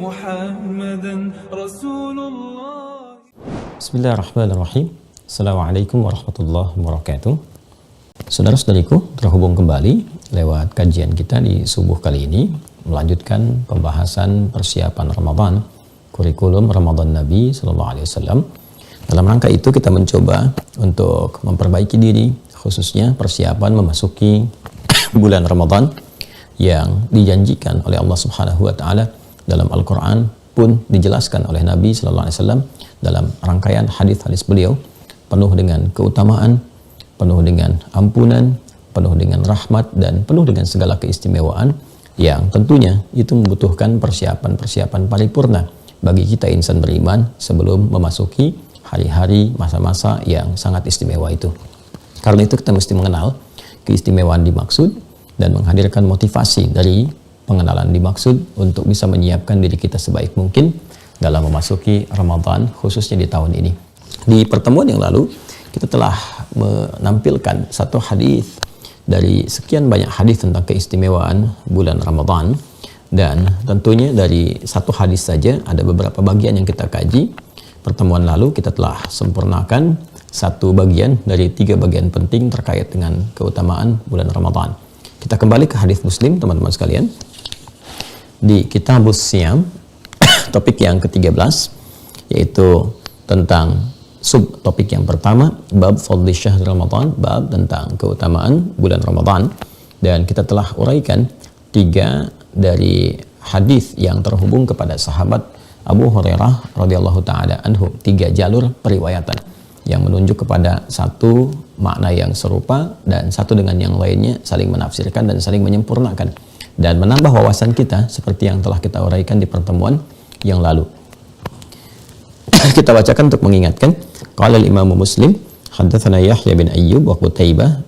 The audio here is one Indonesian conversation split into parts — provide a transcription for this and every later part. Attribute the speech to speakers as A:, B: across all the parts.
A: محمدا رسول الله.
B: Bismillahirrahmanirrahim. Assalamualaikum warahmatullahi wabarakatuh. Saudara-saudariku, terhubung kembali lewat kajian kita di subuh kali ini, melanjutkan pembahasan persiapan Ramadan, kurikulum Ramadan Nabi Sallallahu Alaihi Wasallam. Dalam rangka itu kita mencoba untuk memperbaiki diri, khususnya persiapan memasuki bulan Ramadan yang dijanjikan oleh Allah Subhanahu wa taala dalam Al-Qur'an, pun dijelaskan oleh Nabi sallallahu alaihi wasallam dalam rangkaian hadis-hadis beliau, penuh dengan keutamaan, penuh dengan ampunan, penuh dengan rahmat, dan penuh dengan segala keistimewaan yang tentunya itu membutuhkan persiapan-persiapan paripurna bagi kita insan beriman sebelum memasuki hari-hari masa-masa yang sangat istimewa itu. Karena itu kita mesti mengenal keistimewaan dimaksud dan menghadirkan motivasi dari pengenalan dimaksud untuk bisa menyiapkan diri kita sebaik mungkin dalam memasuki Ramadan, khususnya di tahun ini. Di pertemuan yang lalu kita telah menampilkan satu hadis dari sekian banyak hadis tentang keistimewaan bulan Ramadan, dan tentunya dari satu hadis saja ada beberapa bagian yang kita kaji. Pertemuan lalu kita telah sempurnakan satu bagian dari 3 bagian penting terkait dengan keutamaan bulan Ramadan. Kita kembali ke hadis Muslim, teman-teman sekalian. Di Kitabus Siyam, topik yang ke-13, yaitu tentang subtopik yang pertama, bab fadli syahr Ramadan, bab tentang keutamaan bulan Ramadan. Dan kita telah uraikan 3 dari hadis yang terhubung kepada sahabat Abu Hurairah radhiyallahu taala anhu, 3 jalur periwayatan yang menunjuk kepada satu makna yang serupa dan satu dengan yang lainnya saling menafsirkan dan saling menyempurnakan dan menambah wawasan kita seperti yang telah kita uraikan di pertemuan yang lalu. Kita bacakan untuk mengingatkan. Qala al-Imam Muslim haddatsana Yahya bin Ayyub wa Qutaibah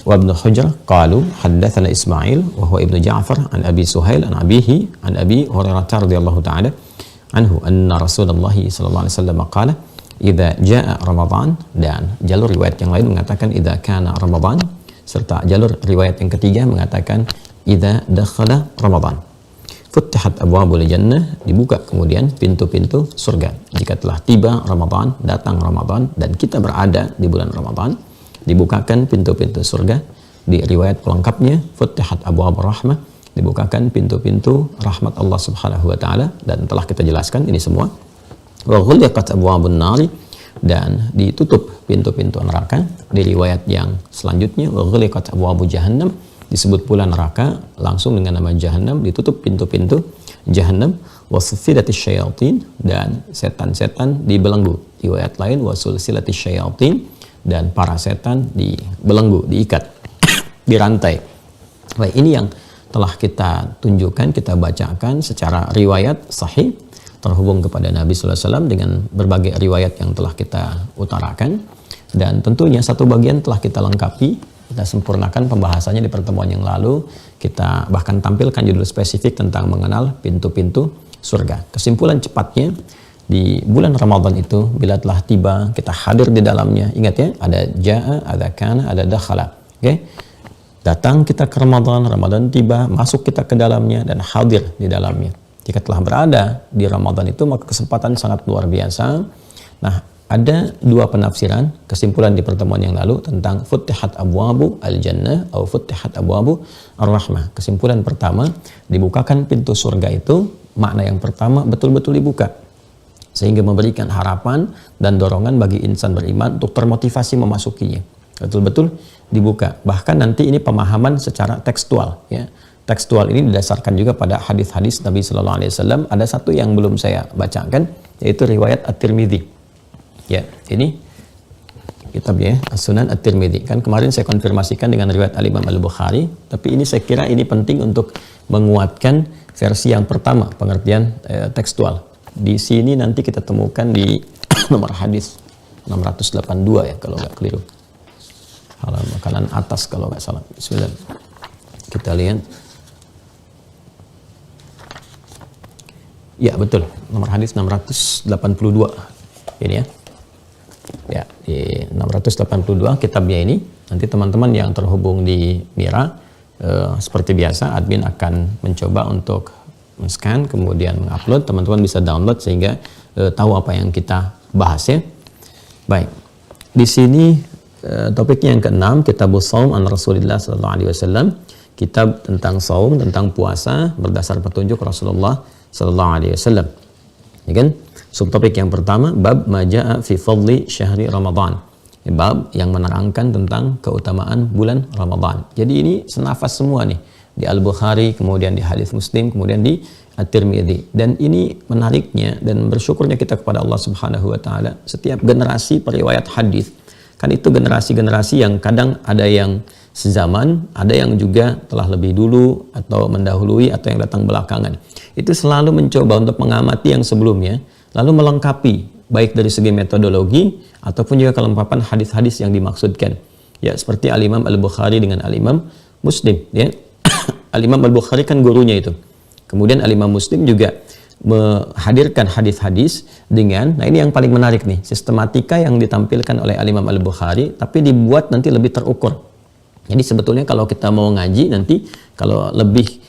B: wa Ibnu Hujr qalu haddatsana Ismail wa huwa Ibnu Ja'far an Abi Suhail an abihi an Abi Hurairah radhiyallahu ta'ala anhu anna Rasulullah sallallahu alaihi wasallam qala idza jaa Ramadan, dan jalur riwayat yang lain mengatakan idza kana Ramadan, serta jalur riwayat yang ketiga mengatakan idza dakhala Ramadan futtihat abwabul jannah, dibuka kemudian pintu-pintu surga. Jika telah tiba Ramadan, datang Ramadan dan kita berada di bulan Ramadan, dibukakan pintu-pintu surga. Di riwayat pelengkapnya futtihat abwabur rahmah, dibukakan pintu-pintu rahmat Allah Subhanahu wa taala, dan telah kita jelaskan ini semua. Wa ghuliqat abwabun nari, dan ditutup pintu-pintu neraka. Di riwayat yang selanjutnya wa ghuliqat abwabu jahannam, disebut pula neraka langsung dengan nama Jahannam, ditutup pintu-pintu Jahannam. Wa suffidatis syayatin, dan setan-setan dibelenggu. Riwayat lain wa sulsilatis syayatin, dan para setan dibelenggu, diikat, dirantai. Baik, ini yang telah kita tunjukkan, kita bacakan secara riwayat sahih terhubung kepada Nabi sallallahu alaihi wasallam dengan berbagai riwayat yang telah kita utarakan, dan tentunya satu bagian telah kita lengkapi, kita sempurnakan pembahasannya di pertemuan yang lalu. Kita bahkan tampilkan judul spesifik tentang mengenal pintu-pintu surga. Kesimpulan cepatnya, di bulan Ramadan itu bila telah tiba, kita hadir di dalamnya. Ingat ya, ada jaa, ada kana, ada dakhala. Oke? Datang kita ke Ramadan, Ramadan tiba, masuk kita ke dalamnya dan hadir di dalamnya. Jika telah berada di Ramadan itu, maka kesempatan sangat luar biasa. Nah, ada 2 penafsiran kesimpulan di pertemuan yang lalu tentang futtihat abwabu al-jannah atau futtihat abwabu ar-rahmah. Kesimpulan pertama, dibukakan pintu surga itu, makna yang pertama betul-betul dibuka, sehingga memberikan harapan dan dorongan bagi insan beriman untuk termotivasi memasukinya. Betul-betul dibuka. Bahkan nanti ini pemahaman secara tekstual, ya. Tekstual ini didasarkan juga pada hadis-hadis Nabi sallallahu alaihi wasallam. Ada satu yang belum saya bacakan, yaitu riwayat At-Tirmidzi. Ya, ini kitabnya As-Sunan At-Tirmidzi. Kan kemarin saya konfirmasikan dengan riwayat Al-Imam Al-Bukhari, tapi ini saya kira ini penting untuk menguatkan versi yang pertama, pengertian tekstual. Di sini nanti kita temukan di nomor hadis 682 ya kalau nggak keliru. Halaman kanan atas kalau nggak salah. Bismillah. Kita lihat. Ya, betul. Nomor hadis 682. Ini ya. Ya, di 682 kitabnya ini. Nanti teman-teman yang terhubung di Mira, seperti biasa admin akan mencoba untuk scan kemudian mengupload, teman-teman bisa download sehingga tahu apa yang kita bahas ya. Baik, di sini topiknya yang keenam, Kitabus Shaum an Rasulillah sallallahu alaihi wasallam, kitab tentang saum, tentang puasa berdasar petunjuk Rasulullah sallallahu alaihi wasallam. Ya kan? Subtopik yang pertama, bab majaa fi fadli syahri Ramadan. Bab yang menerangkan tentang keutamaan bulan Ramadan. Jadi ini senafas semua nih, di Al-Bukhari, kemudian di hadis Muslim, kemudian di At-Tirmidzi. Dan ini menariknya dan bersyukurnya kita kepada Allah Subhanahu wa taala, setiap generasi periwayat hadis kan itu generasi-generasi yang kadang ada yang sezaman, ada yang juga telah lebih dulu atau mendahului atau yang datang belakangan. Itu selalu mencoba untuk mengamati yang sebelumnya, lalu melengkapi baik dari segi metodologi ataupun juga kelengkapan hadis-hadis yang dimaksudkan. Ya, seperti Al-Imam Al-Bukhari dengan Al-Imam Muslim, ya. Al-Imam Al-Bukhari kan gurunya itu. Kemudian Al-Imam Muslim juga menghadirkan hadis-hadis dengan, nah ini yang paling menarik nih, sistematika yang ditampilkan oleh Al-Imam Al-Bukhari tapi dibuat nanti lebih terukur. Jadi sebetulnya kalau kita mau ngaji nanti kalau lebih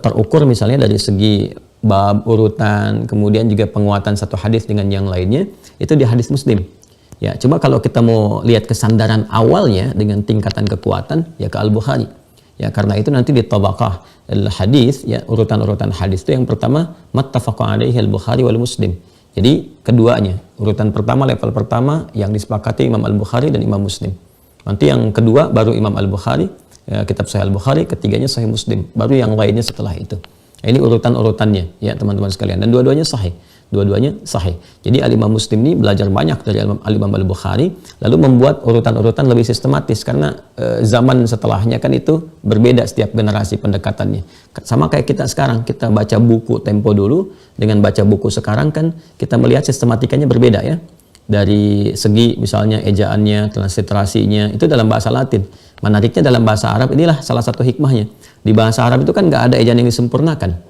B: terukur misalnya dari segi bab, urutan, kemudian juga penguatan satu hadis dengan yang lainnya, itu di hadis Muslim. Ya, coba kalau kita mau lihat kesandaran awalnya dengan tingkatan kekuatan, ya ke Al-Bukhari. Ya, karena itu nanti di tabaqah al-hadis, ya, urutan-urutan hadis itu yang pertama mattafaqa alaihi al-Bukhari wal Muslim. Jadi keduanya, urutan pertama, level pertama yang disepakati Imam Al-Bukhari dan Imam Muslim. Nanti yang kedua baru Imam Al-Bukhari, ya, kitab Sahih Al-Bukhari, ketiganya Sahih Muslim, baru yang lainnya setelah itu. Nah, ini urutan-urutannya ya teman-teman sekalian, dan dua-duanya sahih. Dua-duanya sahih. Jadi Al-Imam Muslim ini belajar banyak dari Al-Imam Al-Bukhari, lalu membuat urutan-urutan lebih sistematis karena zaman setelahnya kan itu berbeda setiap generasi pendekatannya. Sama kayak kita sekarang, kita baca buku tempo dulu dengan baca buku sekarang kan kita melihat sistematikanya berbeda ya. Dari segi misalnya ejaannya, transliterasinya itu dalam bahasa Latin. Menariknya dalam bahasa Arab, inilah salah satu hikmahnya. Di bahasa Arab itu kan nggak ada ejaan yang disempurnakan.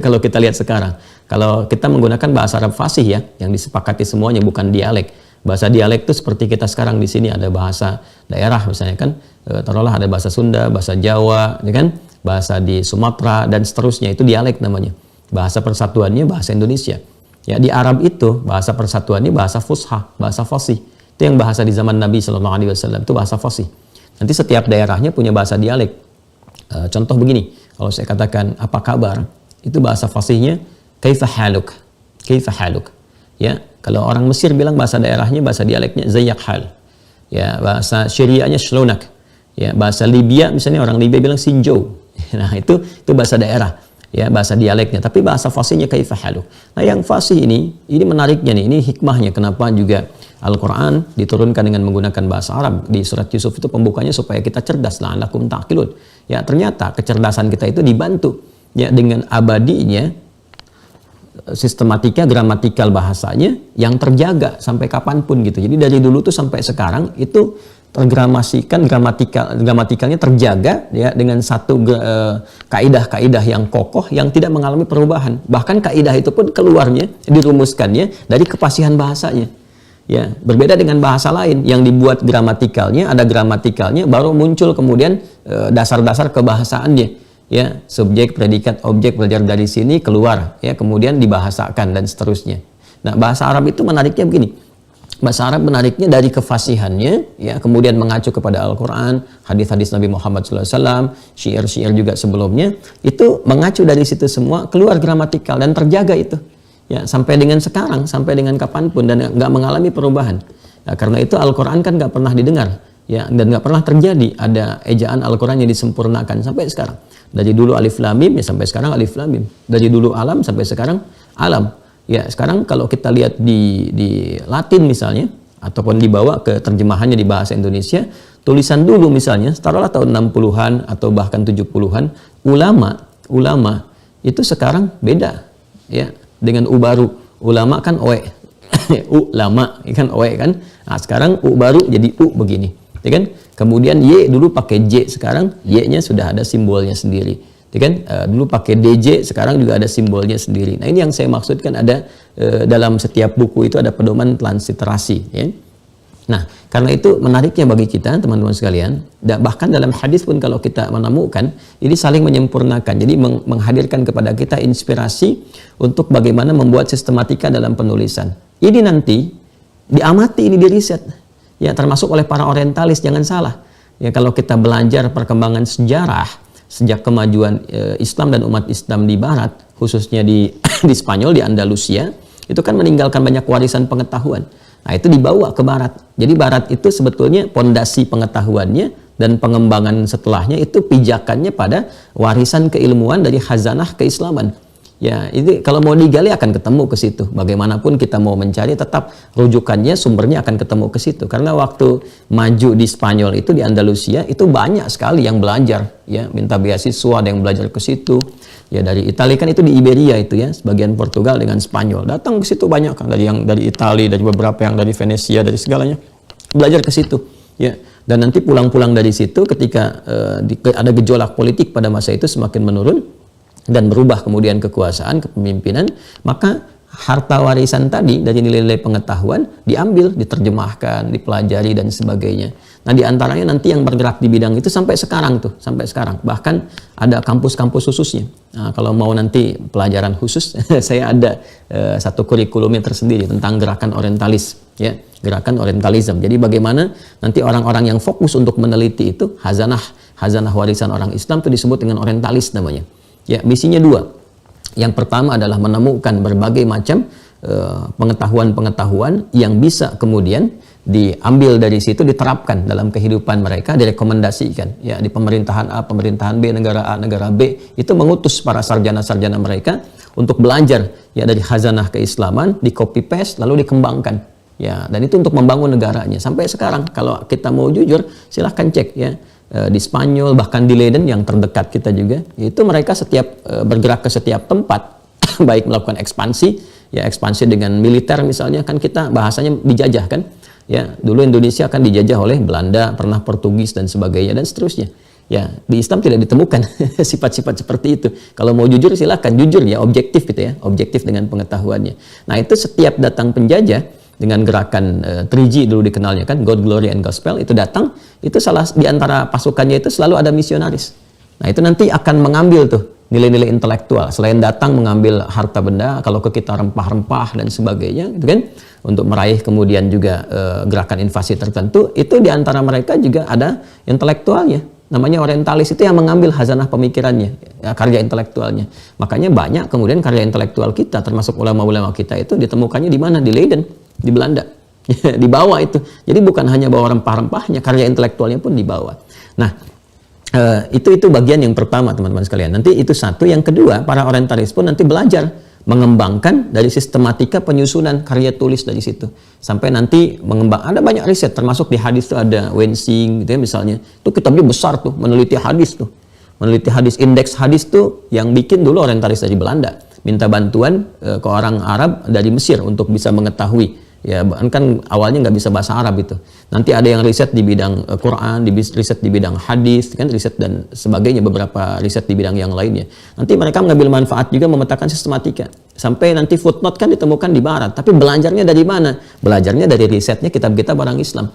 B: Kalau kita lihat sekarang, kalau kita menggunakan bahasa Arab fasih ya, yang disepakati semuanya bukan dialek. Bahasa dialek itu seperti kita sekarang di sini ada bahasa daerah misalnya kan, taruhlah ada bahasa Sunda, bahasa Jawa, ya kan, bahasa di Sumatera dan seterusnya, itu dialek namanya. Bahasa persatuannya bahasa Indonesia. Ya, di Arab itu bahasa persatuannya bahasa fusha, bahasa fasih. Itu yang bahasa di zaman Nabi Shallallahu Alaihi Wasallam itu bahasa fasih. Nanti setiap daerahnya punya bahasa dialek. Contoh begini, kalau saya katakan apa kabar, itu bahasa fasihnya kaifa haluk, kaifa haluk. Ya, kalau orang Mesir bilang bahasa daerahnya, bahasa dialeknya zayyak hal. Ya, bahasa Syriahnya shlonak. Ya, bahasa Libya misalnya orang Libya bilang sinjo. Nah, itu bahasa daerah. Ya, bahasa dialeknya, tapi bahasa fasihnya kaifa haluk. Nah, yang fasih ini menariknya nih, ini hikmahnya kenapa juga Al-Quran diturunkan dengan menggunakan bahasa Arab. Di surat Yusuf itu pembukanya supaya kita cerdas, la'allakum ta'qilun. Ya, ternyata kecerdasan kita itu dibantu ya dengan abadinya sistematika gramatikal bahasanya yang terjaga sampai kapanpun gitu. Jadi dari dulu tuh sampai sekarang itu tergramasikan, gramatikalnya terjaga ya dengan satu kaidah-kaidah yang kokoh yang tidak mengalami perubahan. Bahkan kaidah itu pun keluarnya, dirumuskannya dari kefasihan bahasanya. Ya, berbeda dengan bahasa lain yang dibuat gramatikalnya, ada gramatikalnya baru muncul kemudian dasar-dasar kebahasaannya. Ya, subjek, predikat, objek belajar dari sini keluar ya, kemudian dibahasakan dan seterusnya. Nah, bahasa Arab itu menariknya begini. Bahasa Arab menariknya dari kefasihannya ya, kemudian mengacu kepada Al-Qur'an, hadis-hadis Nabi Muhammad SAW, syair-syair juga sebelumnya, itu mengacu dari situ semua, keluar gramatikal dan terjaga itu. Ya, sampai dengan sekarang, sampai dengan kapanpun dan nggak mengalami perubahan. Nah, karena itu Al-Qur'an kan nggak pernah didengar. Ya, dan nggak pernah terjadi ada ejaan Al-Quran yang disempurnakan sampai sekarang. Dari dulu alif lam mim ya sampai sekarang alif lam mim. Dari dulu alam sampai sekarang alam. Ya, sekarang kalau kita lihat di Latin misalnya ataupun dibawa ke terjemahannya di bahasa Indonesia, tulisan dulu misalnya taruhlah tahun 60-an atau bahkan 70-an, ulama itu sekarang beda ya dengan u baru. Ulama kan oe. Ulama kan oe kan. Nah, sekarang u baru jadi u begini. Ya kan? Kemudian Y dulu pakai J, sekarang Y-nya sudah ada simbolnya sendiri. Ya kan? Dulu pakai DJ, sekarang juga ada simbolnya sendiri. Nah, ini yang saya maksudkan ada dalam setiap buku itu ada pedoman transliterasi. Ya? Nah, karena itu menariknya bagi kita, teman-teman sekalian, bahkan dalam hadis pun kalau kita menemukan, ini saling menyempurnakan. Jadi menghadirkan kepada kita inspirasi untuk bagaimana membuat sistematika dalam penulisan. Ini nanti diamati, ini diriset. Ya, termasuk oleh para orientalis, jangan salah. Ya, kalau kita belajar perkembangan sejarah sejak kemajuan Islam dan umat Islam di barat, khususnya di di Spanyol, di Andalusia, itu kan meninggalkan banyak warisan pengetahuan. Nah, itu dibawa ke barat. Jadi barat itu sebetulnya pondasi pengetahuannya dan pengembangan setelahnya itu pijakannya pada warisan keilmuan dari khazanah keislaman. Ya, itu kalau mau digali akan ketemu ke situ. Bagaimanapun kita mau mencari, tetap rujukannya, sumbernya akan ketemu ke situ. Karena waktu maju di Spanyol itu, di Andalusia, itu banyak sekali yang belajar, ya, minta beasiswa, ada yang belajar ke situ. Ya, dari Italia kan itu di Iberia itu ya, sebagian Portugal dengan Spanyol. Datang ke situ banyak kan, dari yang dari Italia, dari beberapa yang dari Venesia, dari segalanya. Belajar ke situ, ya. Dan nanti pulang-pulang dari situ ketika ada gejolak politik pada masa itu semakin menurun dan berubah kemudian kekuasaan, kepemimpinan, maka harta warisan tadi dari nilai-nilai pengetahuan diambil, diterjemahkan, dipelajari dan sebagainya. Nah, di antaranya nanti yang bergerak di bidang itu sampai sekarang tuh, sampai sekarang. Bahkan ada kampus-kampus khususnya. Nah, kalau mau nanti pelajaran khusus, saya ada satu kurikulumnya tersendiri tentang gerakan orientalis, ya, gerakan orientalism. Jadi bagaimana nanti orang-orang yang fokus untuk meneliti itu hazanah warisan orang Islam itu disebut dengan orientalis namanya. Ya, misinya dua. Yang pertama adalah menemukan berbagai macam pengetahuan-pengetahuan yang bisa kemudian diambil dari situ, diterapkan dalam kehidupan mereka, direkomendasikan. Ya, di pemerintahan A, pemerintahan B, negara A, negara B, itu mengutus para sarjana-sarjana mereka untuk belajar ya dari khazanah keislaman, di copy paste lalu dikembangkan. Ya, dan itu untuk membangun negaranya. Sampai sekarang kalau kita mau jujur, silahkan cek ya. Di Spanyol, bahkan di Leiden yang terdekat kita juga, itu mereka setiap bergerak ke setiap tempat, baik melakukan ekspansi, ya ekspansi dengan militer misalnya, kan kita bahasanya dijajah kan, ya dulu Indonesia kan dijajah oleh Belanda, pernah Portugis dan sebagainya dan seterusnya. Ya, di Islam tidak ditemukan sifat-sifat seperti itu. Kalau mau jujur silahkan, jujur ya, objektif gitu ya, objektif dengan pengetahuannya. Nah, itu setiap datang penjajah dengan gerakan 3G dulu dikenalnya kan, God, Glory, and Gospel, itu datang, itu salah di antara pasukannya itu selalu ada misionaris. Nah, itu nanti akan mengambil tuh nilai-nilai intelektual, selain datang mengambil harta benda, kalau ke kita rempah-rempah dan sebagainya, gitu kan, untuk meraih kemudian juga gerakan invasi tertentu, itu di antara mereka juga ada intelektualnya. Namanya orientalis, itu yang mengambil hazanah pemikirannya, ya, karya intelektualnya. Makanya banyak kemudian karya intelektual kita, termasuk ulama-ulama kita itu ditemukannya di mana? Di Leiden, di Belanda. Dibawa itu. Jadi bukan hanya bawa rempah-rempahnya, karya intelektualnya pun dibawa. Nah, itu bagian yang pertama, teman-teman sekalian. Nanti itu satu. Yang kedua, para orientalis pun nanti belajar mengembangkan dari sistematika penyusunan karya tulis dari situ. Sampai nanti mengembang, ada banyak riset, termasuk di hadis itu ada Wensing gitu ya misalnya. Itu kitabnya besar tuh, meneliti hadis tuh. Meneliti hadis, indeks hadis tuh yang bikin dulu orientalis dari Belanda. Minta bantuan ke orang Arab dari Mesir untuk bisa mengetahui. Ya, kan awalnya nggak bisa bahasa Arab itu. Nanti ada yang riset di bidang Quran, riset di bidang hadis, kan riset dan sebagainya, beberapa riset di bidang yang lainnya. Nanti mereka mengambil manfaat juga memetakan sistematika. Sampai nanti footnote kan ditemukan di barat, tapi belajarnya dari mana? Belajarnya dari risetnya kitab-kitab orang Islam.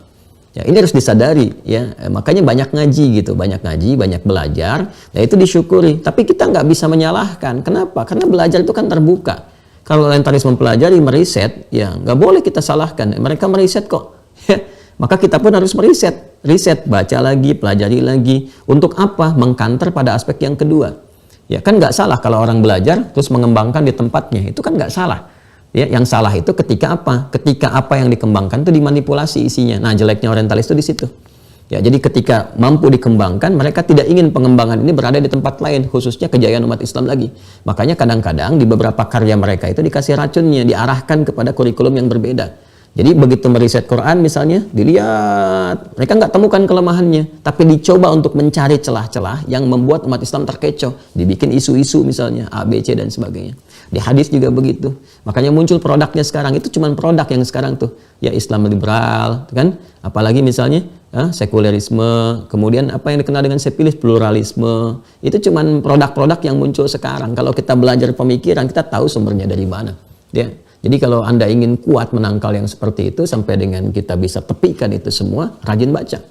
B: Ya, ini harus disadari ya. Makanya banyak ngaji gitu, banyak ngaji, banyak belajar. Ya, itu disyukuri. Tapi kita nggak bisa menyalahkan. Kenapa? Karena belajar itu kan terbuka. Kalau orientalis mempelajari, meriset, ya nggak boleh kita salahkan. Mereka meriset kok. Ya, maka kita pun harus meriset. Riset, baca lagi, pelajari lagi. Untuk apa? Mengkanter pada aspek yang kedua. Ya kan nggak salah kalau orang belajar terus mengembangkan di tempatnya. Itu kan nggak salah. Ya, yang salah itu ketika apa? Ketika apa yang dikembangkan itu dimanipulasi isinya. Nah, jeleknya orientalis itu di situ. Ya, jadi ketika mampu dikembangkan, mereka tidak ingin pengembangan ini berada di tempat lain, khususnya kejayaan umat Islam lagi. Makanya kadang-kadang di beberapa karya mereka itu dikasih racunnya, diarahkan kepada kurikulum yang berbeda. Jadi begitu meriset Quran misalnya, dilihat, mereka nggak temukan kelemahannya, tapi dicoba untuk mencari celah-celah yang membuat umat Islam terkecoh. Dibikin isu-isu misalnya, A, B, C, dan sebagainya. Di hadis juga begitu. Makanya muncul produknya sekarang, itu cuma produk yang sekarang tuh. Ya Islam liberal, kan? Apalagi misalnya sekulerisme, kemudian apa yang dikenal dengan sepilis, pluralisme. Itu cuma produk-produk yang muncul sekarang. Kalau kita belajar pemikiran, kita tahu sumbernya dari mana. Ya. Jadi kalau Anda ingin kuat menangkal yang seperti itu sampai dengan kita bisa tepikan itu semua, rajin baca.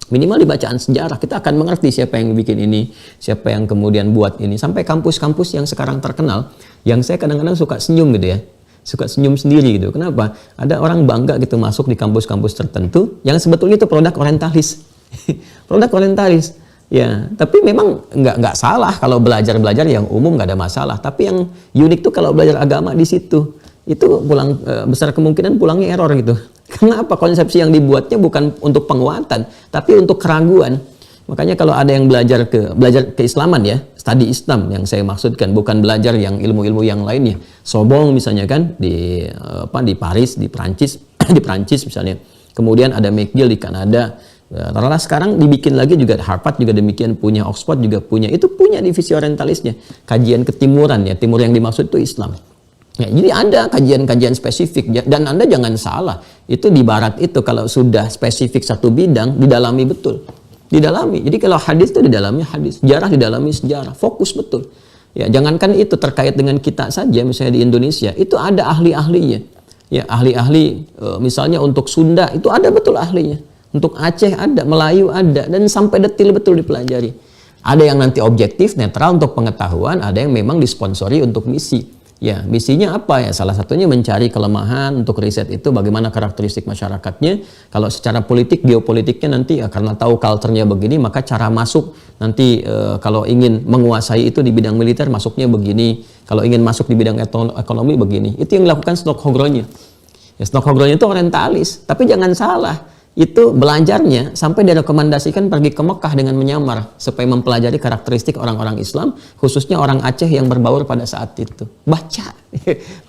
B: Minimal di bacaan sejarah kita akan mengerti siapa yang bikin ini, siapa yang kemudian buat ini. Sampai kampus-kampus yang sekarang terkenal, yang saya kadang-kadang suka senyum gitu ya. Suka senyum sendiri gitu. Kenapa? Ada orang bangga gitu masuk di kampus-kampus tertentu yang sebetulnya itu produk orientalis. Produk orientalis. Ya, tapi memang nggak salah kalau belajar yang umum nggak ada masalah. Tapi yang unik tuh kalau belajar agama di situ itu besar kemungkinan pulangnya error gitu. Kenapa? Konsepsi yang dibuatnya bukan untuk penguatan, tapi untuk keraguan. Makanya kalau ada yang belajar keislaman ya, studi Islam yang saya maksudkan, bukan belajar yang ilmu-ilmu yang lainnya. Sorbonne misalnya kan di Paris, di Prancis, di Prancis misalnya. Kemudian ada McGill di Kanada. Karena sekarang dibikin lagi juga Harvard juga demikian punya, Oxford juga punya. Itu punya divisi orientalisnya. Kajian ketimuran ya, timur yang dimaksud itu Islam. Ya, jadi ada kajian-kajian spesifik dan Anda jangan salah. Itu di barat itu kalau sudah spesifik satu bidang didalami betul. Didalami. Jadi kalau hadis itu didalami hadis, sejarah didalami sejarah, fokus betul. Ya, jangankan itu terkait dengan kita saja misalnya di Indonesia, itu ada ahli-ahlinya. Ya, ahli-ahli misalnya untuk Sunda itu ada betul ahlinya. Untuk Aceh ada, Melayu ada, dan sampai detil betul dipelajari. Ada yang nanti objektif, netral untuk pengetahuan, ada yang memang disponsori untuk misi. Ya, misinya apa ya? Salah satunya mencari kelemahan untuk riset itu bagaimana karakteristik masyarakatnya. Kalau secara politik, geopolitiknya nanti ya, karena tahu culture-nya begini, maka cara masuk nanti kalau ingin menguasai itu di bidang militer masuknya begini. Kalau ingin masuk di bidang ekonomi begini. Itu yang dilakukan Stockholm-nya. Ya, Stockholm-nya itu orientalis, tapi jangan salah. Itu belajarnya sampai direkomendasikan pergi ke Mekah dengan menyamar supaya mempelajari karakteristik orang-orang Islam, khususnya orang Aceh yang berbaur pada saat itu. Baca,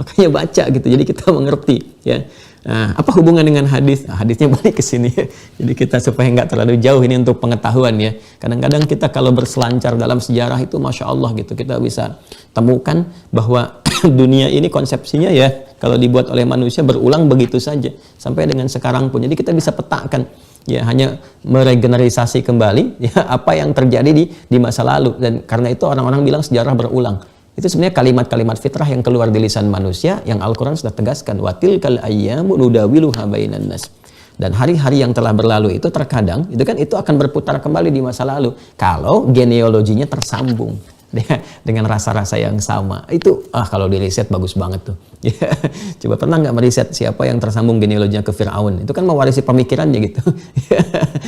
B: makanya baca gitu. Jadi kita mengerti ya. Nah, apa hubungan dengan hadis? Nah, hadisnya balik ke sini ya. Jadi kita supaya nggak terlalu jauh ini untuk pengetahuan ya. Kadang-kadang kita kalau berselancar dalam sejarah itu masya Allah gitu kita bisa temukan bahwa dunia ini konsepsinya ya kalau dibuat oleh manusia berulang begitu saja sampai dengan sekarang pun. Jadi kita bisa petakan ya, hanya meregeneralisasi kembali ya apa yang terjadi di masa lalu, dan karena itu orang-orang bilang sejarah berulang. Itu sebenarnya kalimat-kalimat fitrah yang keluar di lisan manusia yang Al-Quran sudah tegaskan, watilkal ayyamu nudawiluha bainan nas. Dan hari-hari yang telah berlalu itu terkadang itu akan berputar kembali di masa lalu kalau genealoginya tersambung dengan rasa-rasa yang sama. Itu kalau di riset bagus banget tuh. Coba pernah nggak meriset siapa yang tersambung genealoginya ke Fir'aun? Itu kan mewarisi pemikirannya gitu.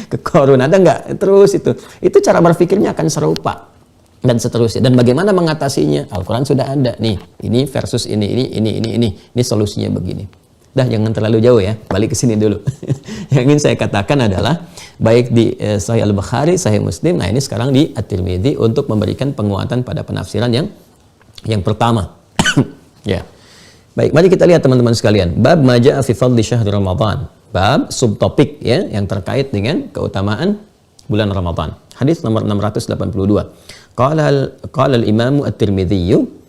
B: Ke Qarun ada nggak? Terus itu cara berpikirnya akan serupa dan seterusnya. Dan bagaimana mengatasinya? Al-Quran sudah ada nih. Ini versus ini solusinya begini. Dah, jangan terlalu jauh ya, balik ke sini dulu. Yang ingin saya katakan adalah baik di Sahih Al-Bukhari, Sahih Muslim, nah ini sekarang di At-Tirmidzi untuk memberikan penguatan pada penafsiran yang pertama. Ya. Baik, mari kita lihat teman-teman sekalian. Bab maja'a fi fadli syahri Ramadan. Bab subtopik ya yang terkait dengan keutamaan bulan Ramadan. Hadis nomor 682. Qala al-Imam At-Tirmidzi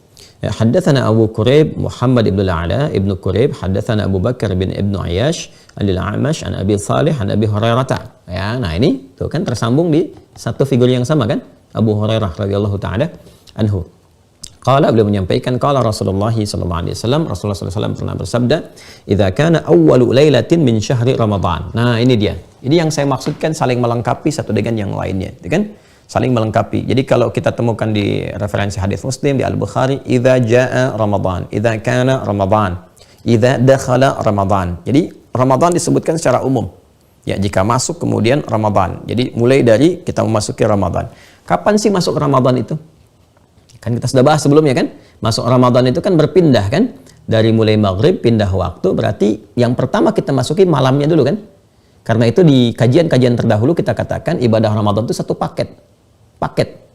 B: حدثنا أبو كريب محمد بن العلاء ابن كريب حدثنا أبو بكر بن ابن عياش عن الأعمش عن أبي صالح عن أبي هريرة. Ya, nah ini tuh kan tersambung di satu figur yang sama kan, Abu Hurairah radhiyallahu taala anhu. Qala, beliau menyampaikan, qala Rasulullah sallallahu alaihi wasallam, Rasulullah sallallahu alaihi wasallam pernah bersabda, "Idza kana awwalu lailatin min syahri Ramadan." Nah, ini dia. Ini yang saya maksudkan saling melengkapi satu dengan yang lainnya, kan? Saling melengkapi. Jadi kalau kita temukan di referensi hadis Muslim di Al-Bukhari, idza jaa Ramadan, idza kana Ramadan, idza dakhala Ramadan. Jadi Ramadan disebutkan secara umum. Ya, jika masuk kemudian Ramadan. Jadi mulai dari kita memasuki Ramadan. Kapan sih masuk Ramadan itu? Kan kita sudah bahas sebelumnya kan? Masuk Ramadan itu kan berpindah kan? Dari mulai maghrib pindah waktu, berarti yang pertama kita masuki malamnya dulu kan? Karena itu di kajian-kajian terdahulu kita katakan ibadah Ramadan itu satu paket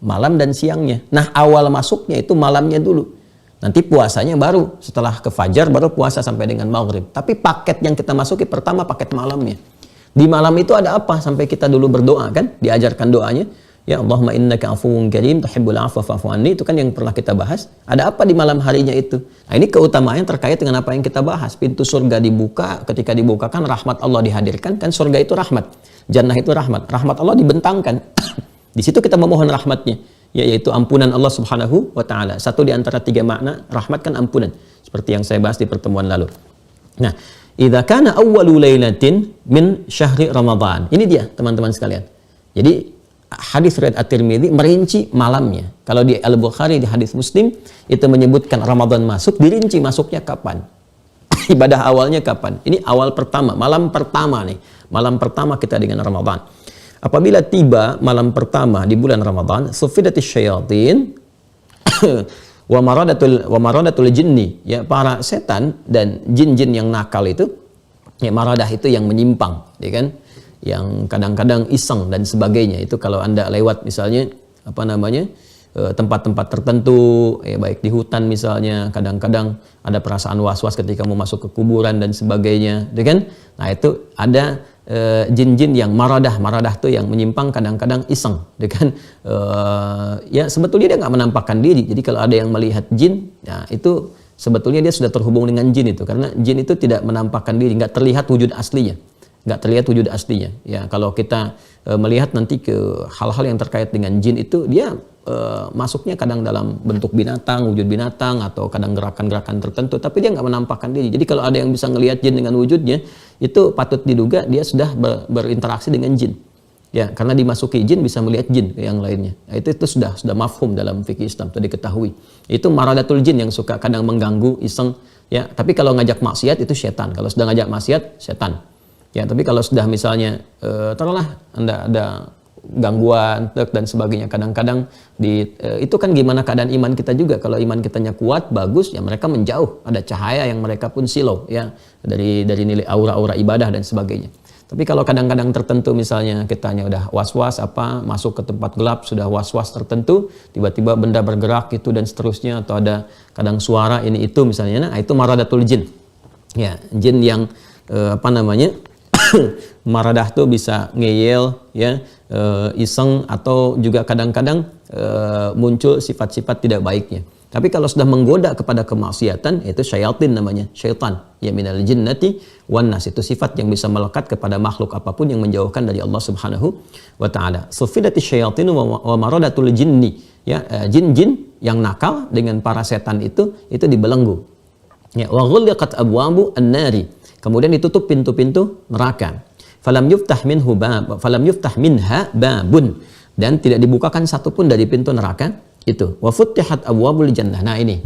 B: malam dan siangnya. Nah, awal masuknya itu malamnya dulu. Nanti puasanya baru setelah ke fajar baru puasa sampai dengan maghrib. Tapi paket yang kita masuki pertama paket malamnya. Di malam itu ada apa? Sampai kita dulu berdoa kan? Diajarkan doanya. Ya Allahumma innaka afuwun karim tuhibbul afwa fa'fu anni. Itu kan yang pernah kita bahas. Ada apa di malam harinya itu? Nah, ini keutamaan terkait dengan apa yang kita bahas. Pintu surga dibuka, ketika dibukakan rahmat Allah dihadirkan. Kan surga itu rahmat. Jannah itu rahmat. Rahmat Allah dibentangkan. Di situ kita memohon rahmatnya. yaitu ampunan Allah Subhanahu wa taala. Satu di antara tiga makna rahmat kan ampunan, seperti yang saya bahas di pertemuan lalu. Nah, idza kana awwalu lailatin min syahri Ramadan. Ini dia teman-teman sekalian. Jadi hadis riwayat At-Tirmidzi merinci malamnya. Kalau di Al-Bukhari di hadis Muslim itu menyebutkan Ramadan masuk, dirinci masuknya kapan. Ibadah awalnya kapan? Ini awal pertama, malam pertama nih. Malam pertama kita dengan Ramadan. Apabila tiba malam pertama di bulan Ramadan, sufidatis syayatin wa maradatul jinni, ya para setan dan jin-jin yang nakal itu, ya maradah itu yang menyimpang, ya kan? Yang kadang-kadang iseng dan sebagainya. Itu kalau Anda lewat misalnya tempat-tempat tertentu, baik di hutan misalnya, kadang-kadang ada perasaan was-was ketika mau masuk ke kuburan dan sebagainya, ya kan? Nah, itu ada jin-jin yang maradah tuh yang menyimpang, kadang-kadang iseng, ya kan? Ya sebetulnya dia nggak menampakkan diri. Jadi kalau ada yang melihat jin, ya itu sebetulnya dia sudah terhubung dengan jin itu, karena jin itu tidak menampakkan diri, nggak terlihat wujud aslinya. Ya kalau kita melihat nanti ke hal-hal yang terkait dengan jin itu, dia masuknya kadang dalam bentuk binatang, wujud binatang, atau kadang gerakan-gerakan tertentu, tapi dia nggak menampakkan diri. Jadi kalau ada yang bisa ngelihat jin dengan wujudnya, itu patut diduga dia sudah berinteraksi dengan jin. Ya, karena dimasuki jin bisa melihat jin yang lainnya. Nah, itu sudah mafhum dalam fikih Islam, itu diketahui. Itu maradatul jin yang suka kadang mengganggu, iseng. Ya, tapi kalau ngajak maksiat itu setan. Kalau sudah ngajak maksiat, setan. Ya, tapi kalau sudah misalnya taruhlah Anda ada gangguan dan sebagainya, kadang-kadang itu kan gimana keadaan iman kita juga. Kalau iman kitanya kuat, bagus, ya mereka menjauh, ada cahaya yang mereka pun silau, ya dari nilai aura-aura ibadah dan sebagainya. Tapi kalau kadang-kadang tertentu misalnya kitanya udah was-was masuk ke tempat gelap, sudah was-was tertentu, tiba-tiba benda bergerak itu dan seterusnya, atau ada kadang suara ini itu misalnya, nah itu maradatul jin. Ya, jin yang maradah tuh bisa ngeyel, ya, iseng, atau juga kadang-kadang muncul sifat-sifat tidak baiknya. Tapi kalau sudah menggoda kepada kemaksiatan, itu syayatin namanya, syaitan, ya minal jinnati wan nas, itu sifat yang bisa melekat kepada makhluk apapun yang menjauhkan dari Allah Subhanahu wa taala. Sufidati syayatin wa maradatul jinni, ya, jin-jin yang nakal dengan para setan itu dibelenggu. Ya, wa ghulqat abwabu an-nari, kemudian ditutup pintu-pintu neraka. Falam yuftah minha babun, dan tidak dibukakan satupun dari pintu neraka itu. Wa futtihat abwabul jannah. Nah, ini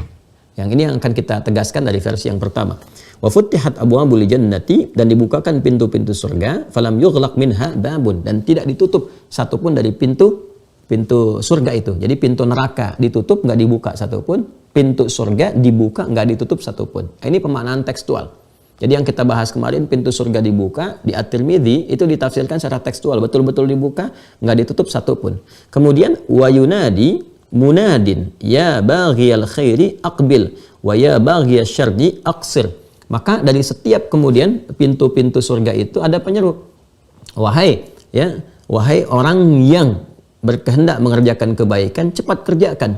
B: yang akan kita tegaskan dari versi yang pertama. Wa futtihat abwabul jannati, dan dibukakan pintu-pintu surga. Falam yughlaq minha babun, dan tidak ditutup satupun dari pintu surga itu. Jadi pintu neraka ditutup, nggak dibuka satupun. Pintu surga dibuka, nggak ditutup satupun. Ini pemaknaan tekstual. Jadi yang kita bahas kemarin, pintu surga dibuka, di At-Tirmidzi itu ditafsirkan secara tekstual, betul-betul dibuka, nggak ditutup satupun. Kemudian wa yunadi munadin ya baghiyal khairi aqbil wa ya baghiyasy syarri aqsir. Maka dari setiap kemudian pintu-pintu surga itu ada penyeru. Wahai orang yang berkehendak mengerjakan kebaikan, cepat kerjakan.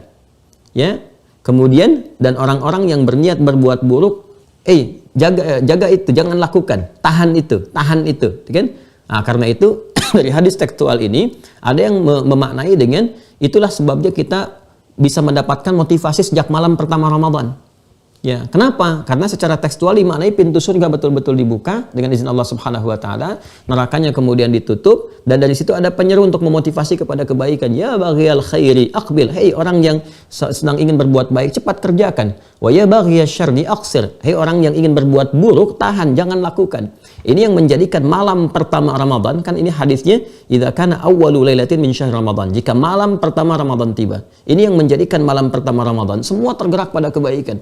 B: Ya. Kemudian dan orang-orang yang berniat berbuat buruk, jaga itu, jangan lakukan, tahan itu, kan? Nah, karena itu dari hadis tekstual ini ada yang memaknai dengan itulah sebabnya kita bisa mendapatkan motivasi sejak malam pertama Ramadan. Ya, kenapa? Karena secara tekstual dimaknai pintu surga betul-betul dibuka dengan izin Allah Subhanahu wa taala, nerakanya kemudian ditutup, dan dari situ ada penyeru untuk memotivasi kepada kebaikan. Ya baghiyal khairi aqbil, hei orang yang sedang ingin berbuat baik, cepat kerjakan. Wa ya baghiyasy syarri aqsir, hei orang yang ingin berbuat buruk, tahan, jangan lakukan. Ini yang menjadikan malam pertama Ramadan, kan ini hadisnya idza kana awwalu lailatin min syahr Ramadan, jika malam pertama Ramadan tiba. Ini yang menjadikan malam pertama Ramadan semua tergerak pada kebaikan.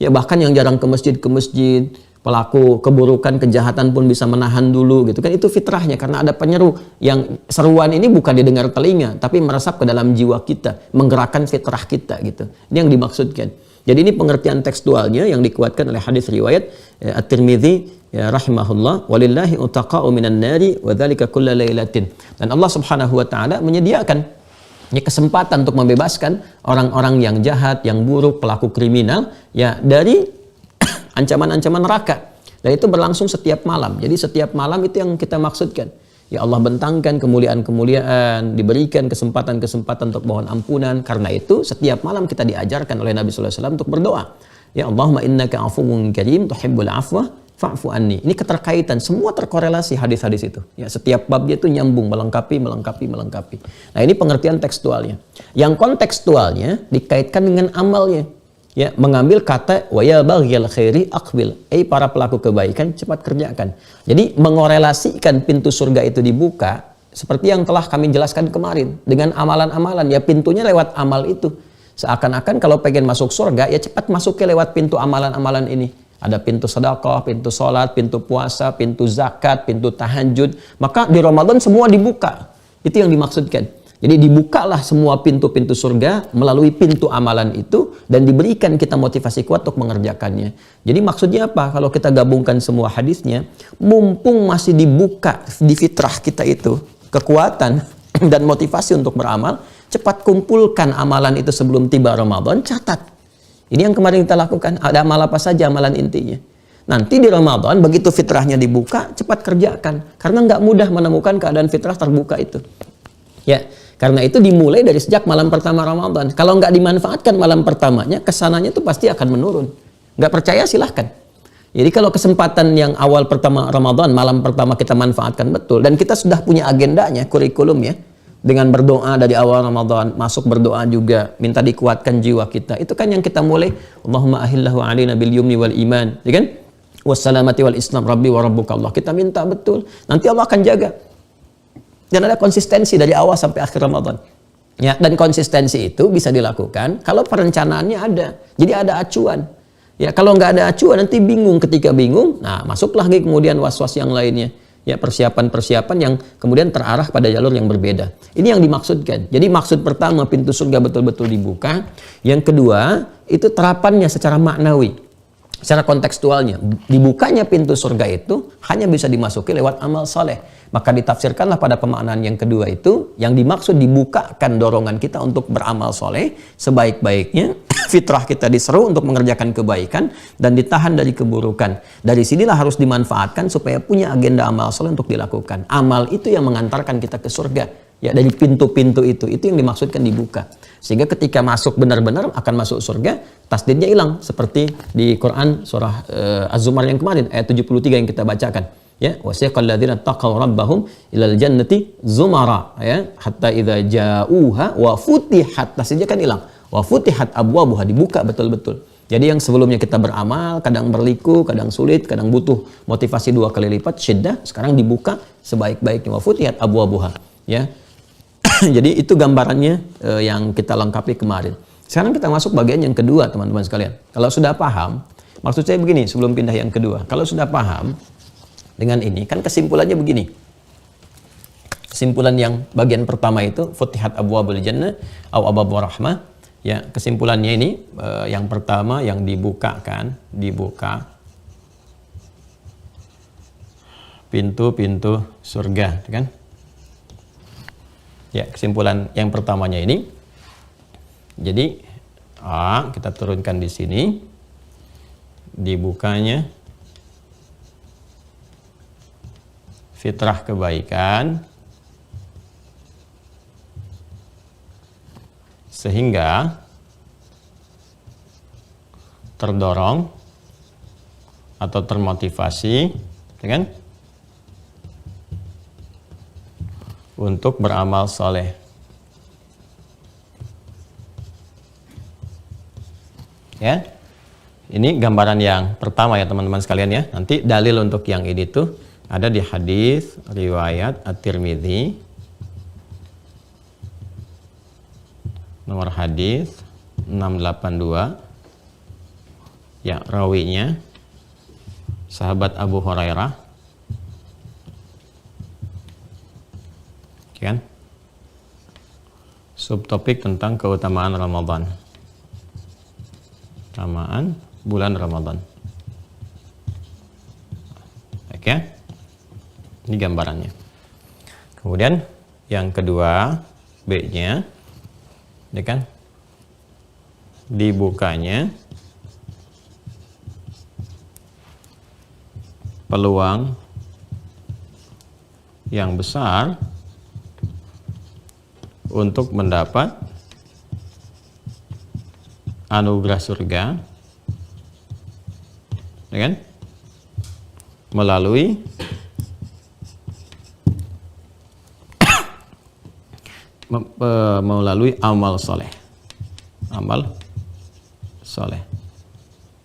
B: Ya, bahkan yang jarang ke masjid, pelaku keburukan, kejahatan pun bisa menahan dulu gitu kan. Itu fitrahnya, karena ada penyeru yang seruan ini bukan didengar telinga, tapi meresap ke dalam jiwa kita, menggerakkan fitrah kita gitu. Ini yang dimaksudkan. Jadi ini pengertian tekstualnya yang dikuatkan oleh hadis riwayat At-Tirmidzi, ya, rahimahullah, walillahi utaqa'u minan nari wa dzalika kulla lailatin. Dan Allah Subhanahu wa taala menyediakan kesempatan untuk membebaskan orang-orang yang jahat, yang buruk, pelaku kriminal, ya, dari ancaman-ancaman neraka. Dan itu berlangsung setiap malam. Jadi setiap malam itu yang kita maksudkan. Ya Allah bentangkan kemuliaan-kemuliaan, diberikan kesempatan-kesempatan untuk mohon ampunan. Karena itu setiap malam kita diajarkan oleh Nabi sallallahu alaihi wasallam untuk berdoa. Ya Allahumma innaka afuwwun karim tuhibbul afwa fa'fu anni. Ini keterkaitan, semua terkorelasi hadis-hadis itu. Ya, setiap babnya itu nyambung, melengkapi. Nah, ini pengertian tekstualnya. Yang kontekstualnya dikaitkan dengan amalnya. Ya, mengambil kata wa ya baghil khairi aqbil. Para pelaku kebaikan cepat kerjakan. Jadi mengorelasikan pintu surga itu dibuka seperti yang telah kami jelaskan kemarin dengan amalan-amalan. Ya, pintunya lewat amal itu. Seakan-akan kalau pengen masuk surga ya cepat masuknya lewat pintu amalan-amalan ini. Ada pintu sedekah, pintu sholat, pintu puasa, pintu zakat, pintu tahajud. Maka di Ramadan semua dibuka. Itu yang dimaksudkan. Jadi dibukalah semua pintu-pintu surga melalui pintu amalan itu dan diberikan kita motivasi kuat untuk mengerjakannya. Jadi maksudnya apa? Kalau kita gabungkan semua hadisnya, mumpung masih dibuka di fitrah kita itu kekuatan dan motivasi untuk beramal, cepat kumpulkan amalan itu sebelum tiba Ramadan, catat. Ini yang kemarin kita lakukan, ada amal apa saja amalan intinya. Nanti di Ramadan, begitu fitrahnya dibuka, cepat kerjakan. Karena nggak mudah menemukan keadaan fitrah terbuka itu. Ya, karena itu dimulai dari sejak malam pertama Ramadan. Kalau nggak dimanfaatkan malam pertamanya, kesananya itu pasti akan menurun. Nggak percaya silahkan. Jadi kalau kesempatan yang awal pertama Ramadan, malam pertama kita manfaatkan betul. Dan kita sudah punya agendanya, kurikulum ya. Dengan berdoa dari awal Ramadan, masuk berdoa juga, minta dikuatkan jiwa kita. Itu kan yang kita mulai, Allahumma ahillahu alaina bil yumni wal iman, ya kan? Wassalamati wal islam rabbi wa rabbuka Allah. Kita minta betul, nanti Allah akan jaga. Dan ada konsistensi dari awal sampai akhir Ramadan. Ya, dan konsistensi itu bisa dilakukan kalau perencanaannya ada. Jadi ada acuan. Ya, kalau nggak ada acuan nanti bingung, ketika bingung, nah masuk lagi kemudian was-was yang lainnya. Ya, persiapan-persiapan yang kemudian terarah pada jalur yang berbeda. Ini yang dimaksudkan. Jadi maksud pertama pintu surga betul-betul dibuka. Yang kedua itu terapannya secara maknawi, secara kontekstualnya. Dibukanya pintu surga itu hanya bisa dimasuki lewat amal saleh. Maka ditafsirkanlah pada pemaknaan yang kedua itu, yang dimaksud dibukakan dorongan kita untuk beramal soleh sebaik-baiknya. Fitrah kita diseru untuk mengerjakan kebaikan dan ditahan dari keburukan. Dari sinilah harus dimanfaatkan supaya punya agenda amal soleh untuk dilakukan. Amal itu yang mengantarkan kita ke surga. Ya, dari pintu-pintu itu yang dimaksudkan dibuka. Sehingga ketika masuk benar-benar akan masuk surga, tasdidnya hilang. Seperti di Quran surah Az-Zumar yang kemarin, ayat 73 yang kita bacakan. Ya, wasiqal ladzina taqaw rabbahum ilal jannati zumara, ya, hatta idza ja'uha wa futihat, tasdidnya kan hilang. Wa futihat abwabuha, dibuka betul-betul. Jadi yang sebelumnya kita beramal, kadang berliku, kadang sulit, kadang butuh motivasi 2 kali lipat, syiddah, sekarang dibuka sebaik-baiknya. Wa futihat abwabuha, ya. Jadi itu gambarannya yang kita lengkapi kemarin. Sekarang kita masuk bagian yang kedua, teman-teman sekalian. Kalau sudah paham, maksud saya begini sebelum pindah yang kedua. Kalau sudah paham dengan ini, kan kesimpulannya begini. Kesimpulan yang bagian pertama itu futihat abwabul jannah au abwabur rahmah. Ya, kesimpulannya ini yang pertama yang dibuka pintu-pintu surga, kan? Ya, kesimpulan yang pertamanya ini. Jadi kita turunkan di sini, dibukanya fitrah kebaikan sehingga terdorong atau termotivasi, kan, untuk beramal soleh. Ya, ini gambaran yang pertama ya teman-teman sekalian ya. Nanti dalil untuk yang ini tuh ada di hadis riwayat At-Tirmidzi, nomor hadis 682. Ya, rawinya sahabat Abu Hurairah. Kan? Subtopik tentang keutamaan Ramadan. Keutamaan bulan Ramadan. Oke. Ini gambarannya. Kemudian yang kedua, B-nya, ya kan? Dibukanya peluang yang besar untuk mendapat anugerah surga, ya kan? Melalui amal soleh,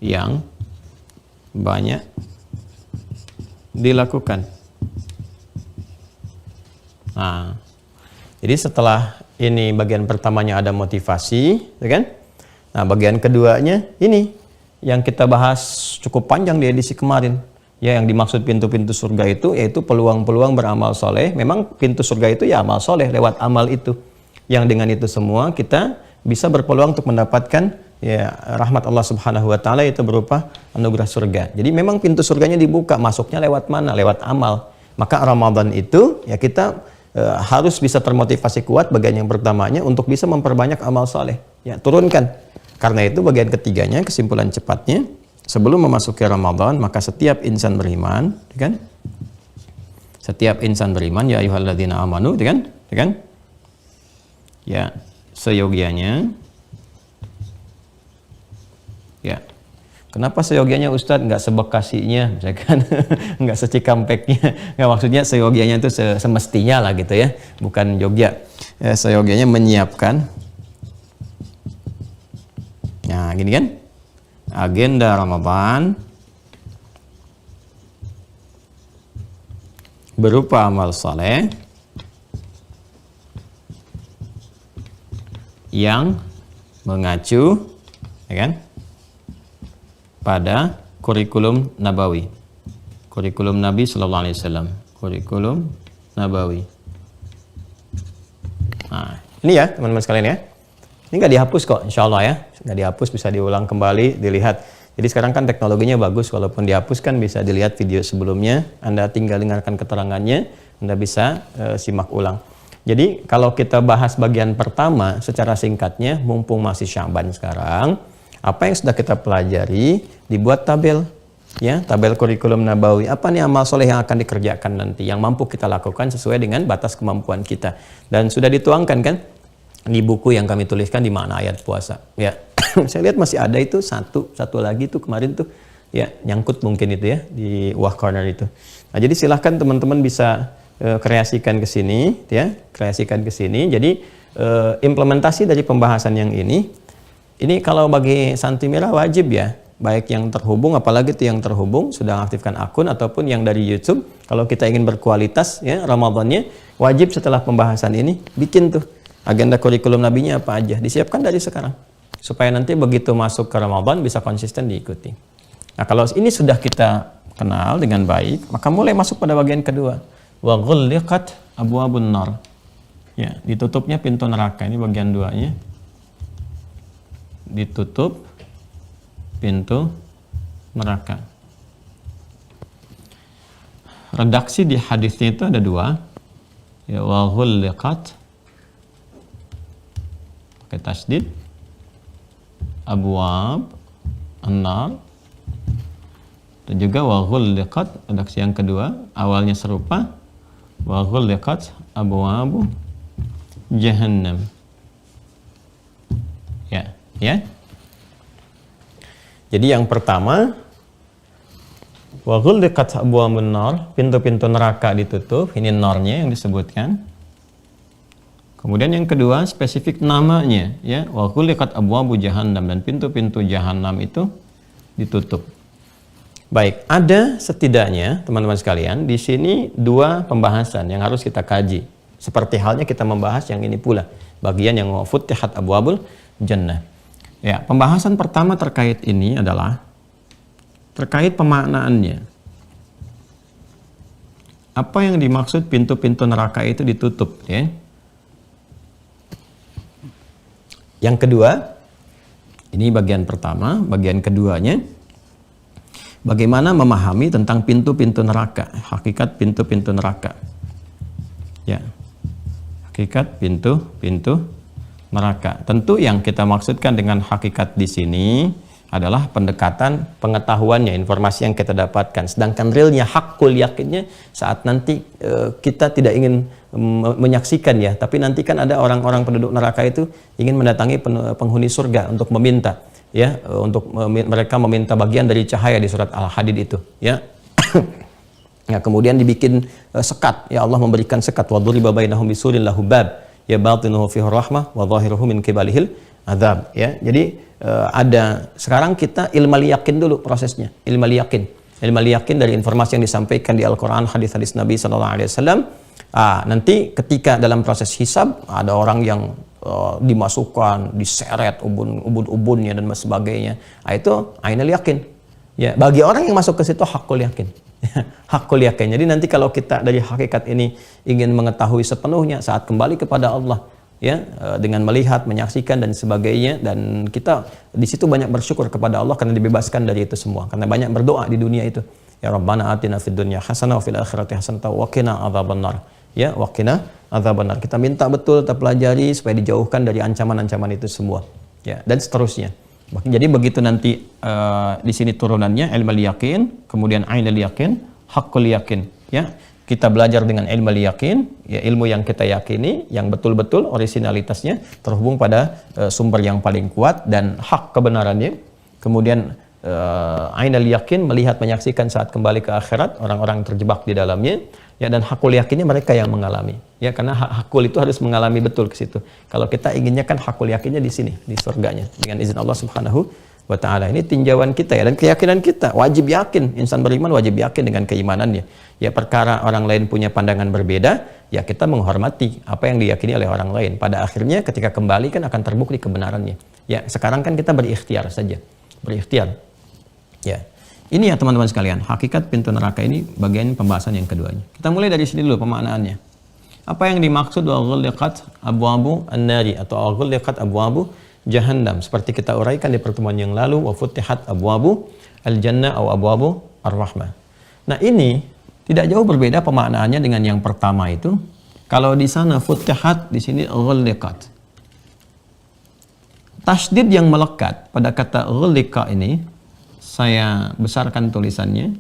B: yang banyak dilakukan. Nah, jadi setelah ini bagian pertamanya ada motivasi, ya kan? Nah, bagian keduanya ini yang kita bahas cukup panjang di edisi kemarin. Ya, yang dimaksud pintu-pintu surga itu yaitu peluang-peluang beramal soleh. Memang pintu surga itu ya amal soleh, lewat amal itu. Yang dengan itu semua kita bisa berpeluang untuk mendapatkan ya rahmat Allah Subhanahu wa taala, itu berupa anugerah surga. Jadi memang pintu surganya dibuka, masuknya lewat mana? Lewat amal. Maka Ramadan itu ya kita harus bisa termotivasi kuat bagian yang pertamanya untuk bisa memperbanyak amal soleh. Ya, turunkan. Karena itu bagian ketiganya, kesimpulan cepatnya, sebelum memasuki Ramadan maka setiap insan beriman, kan? Setiap insan beriman, ya ayyuhalladzina amanu, kan? Kan? Ya, seyogianya. Ya. Kenapa seyogianya Ustadz, nggak sebekasinya, misalkan, nggak secikampeknya? Nggak, maksudnya seyogianya itu semestinya lah gitu ya, bukan Jogja. Ya, seyogianya menyiapkan. Nah, gini kan? Agenda Ramadan berupa amal saleh yang mengacu, ya kan, pada kurikulum nabawi, kurikulum Nabi Sallallahu Alaihi Wasallam, kurikulum nabawi. Nah, ini ya teman-teman sekalian ya, ini nggak dihapus kok, insya Allah ya, nggak dihapus, bisa diulang kembali, dilihat. Jadi sekarang kan teknologinya bagus, walaupun dihapus kan bisa dilihat video sebelumnya, Anda tinggal dengarkan keterangannya, Anda bisa simak ulang. Jadi kalau kita bahas bagian pertama secara singkatnya, mumpung masih Sya'ban sekarang, apa yang sudah kita pelajari, dibuat tabel, ya, tabel kurikulum nabawi. Apa nih amal soleh yang akan dikerjakan nanti, yang mampu kita lakukan sesuai dengan batas kemampuan kita. Dan sudah dituangkan kan di buku yang kami tuliskan di makna ayat puasa. Ya, saya lihat masih ada itu satu lagi tuh kemarin tuh, ya, nyangkut mungkin itu ya di Wah Corner itu. Nah, jadi silahkan teman-teman bisa kreasikan ke sini, ya, kreasikan ke sini. Jadi implementasi dari pembahasan yang ini kalau bagi Santi Merah wajib ya, baik yang terhubung, apalagi itu yang terhubung sudah aktifkan akun, ataupun yang dari YouTube, kalau kita ingin berkualitas ya Ramadannya, wajib setelah pembahasan ini bikin tuh agenda kurikulum nabinya apa aja, disiapkan dari sekarang supaya nanti begitu masuk ke Ramadan bisa konsisten diikuti. Nah, kalau ini sudah kita kenal dengan baik, maka mulai masuk pada bagian kedua, wa ghulliqat abwabun nar, ya, ditutupnya pintu neraka. Ini bagian duanya, ditutup pintu neraka. Redaksi di hadisnya itu ada dua, ya, wa ghulliqat pakai tasdid abwab an-nar, dan juga wa ghulliqat, redaksi yang kedua awalnya serupa, wa ghulliqat abwabu jahannam. Ya, ya. Jadi yang pertama, wa ghulliqat abwabun nar, pintu-pintu neraka ditutup, ini narnya yang disebutkan. Kemudian yang kedua, spesifik namanya, ya, wa ghulliqat abwabu jahannam, dan pintu-pintu jahanam itu ditutup. Baik, ada setidaknya teman-teman sekalian di sini dua pembahasan yang harus kita kaji. Seperti halnya kita membahas yang ini pula, bagian yang futtihat abwabul jannah. Ya, pembahasan pertama terkait ini adalah terkait pemaknaannya. Apa yang dimaksud pintu-pintu neraka itu ditutup, ya? Yang kedua, ini bagian pertama, bagian keduanya, bagaimana memahami tentang pintu-pintu neraka, hakikat pintu-pintu neraka. Ya, hakikat pintu-pintu neraka. Tentu yang kita maksudkan dengan hakikat di sini adalah pendekatan pengetahuannya, informasi yang kita dapatkan. Sedangkan realnya, hakul yakinnya saat nanti kita tidak ingin menyaksikan ya, tapi nanti kan ada orang-orang penduduk neraka itu ingin mendatangi penghuni surga untuk meminta ya, untuk mereka meminta bagian dari cahaya di surat Al-Hadid itu ya. Ya, kemudian dibikin sekat, ya Allah memberikan sekat, wa duriba bainahum bisurin lahu bab ya batinuhu fihi rahmah wa zahiruhu min qibalihil azab ya. Jadi ada sekarang kita ilmal yakin dulu prosesnya, ilmal yakin dari informasi yang disampaikan di Al-Quran, hadis-hadis Nabi SAW. Nanti ketika dalam proses hisab ada orang yang dimasukkan, diseret ubun-ubunnya dan sebagainya, itu ainal yakin ya. Bagi orang yang masuk ke situ hakul yakin hakul yakin. Jadi nanti kalau kita dari hakikat ini ingin mengetahui sepenuhnya saat kembali kepada Allah ya, dengan melihat, menyaksikan dan sebagainya, dan kita di situ banyak bersyukur kepada Allah karena dibebaskan dari itu semua, karena banyak berdoa di dunia itu, ya Rabbana atina fid dunya hasanah wa fil akhirati hasanah wa qina adzabannar ya, wa qina adzabannar. Kita minta betul, kita pelajari supaya dijauhkan dari ancaman-ancaman itu semua ya, dan seterusnya. Jadi begitu nanti di sini turunannya ilmul yakin, kemudian ainul yakin, hakul yakin ya. Kita belajar dengan ilmu yakin, ya, ilmu yang kita yakini, yang betul-betul originalitasnya terhubung pada sumber yang paling kuat dan hak kebenarannya. Kemudian ainul yakin, melihat, menyaksikan saat kembali ke akhirat, orang-orang terjebak di dalamnya. Ya, dan hakul yakinnya mereka yang mengalami. Ya, karena hakul itu harus mengalami betul ke situ. Kalau kita inginnya kan hakul yakinnya di sini, di surganya, dengan izin Allah Subhanahu wa ta'ala. Ini tinjauan kita ya, dan keyakinan kita wajib yakin. Insan beriman wajib yakin dengan keimanannya ya. Perkara orang lain punya pandangan berbeda ya, kita menghormati apa yang diyakini oleh orang lain. Pada akhirnya ketika kembali kan akan terbukti kebenarannya ya. Sekarang kan kita berikhtiar saja, berikhtiar ya. Ini ya teman-teman sekalian, hakikat pintu neraka ini bagian pembahasan yang keduanya. Kita mulai dari sini dulu pemaknaannya. Apa yang dimaksud wa ghulliqat abwabu an-nari atau ghulliqat abwabu Jahannam, seperti kita uraikan di pertemuan yang lalu, wa futihat abwabu al-jannah atau abwabu ar-rahmah. Nah, ini tidak jauh berbeda pemaknaannya dengan yang pertama itu. Kalau di sana futihat, di sini ghulliqat. Tasydid yang melekat pada kata ghulliqa ini, saya besarkan tulisannya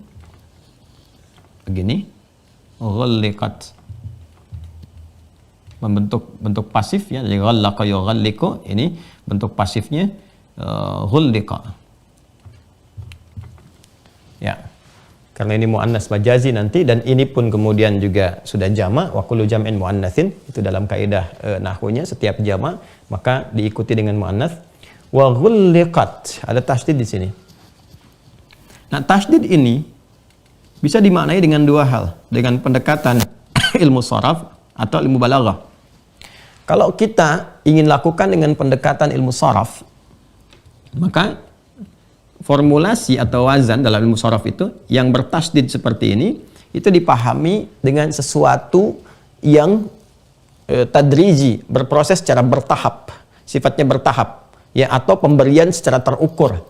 B: begini, ghulliqat, bentuk pasif ya, jadi ghallaqa yughalliqu, ini bentuk pasifnya ghulliqa ya, karena ini muannas majazi nanti, dan ini pun kemudian juga sudah jamak, wa kullu jam'in muannatsin, itu dalam kaidah nahwunya, setiap jamak maka diikuti dengan muannas. Wa ghulliqat, ada tasydid di sini. Nah, tasydid ini bisa dimaknai dengan dua hal, dengan pendekatan ilmu sharaf atau ilmu balaghah. Kalau kita ingin lakukan dengan pendekatan ilmu sharaf, maka formulasi atau wazan dalam ilmu sharaf itu yang bertasydid seperti ini, itu dipahami dengan sesuatu yang tadriji, berproses secara bertahap, sifatnya bertahap ya, atau pemberian secara terukur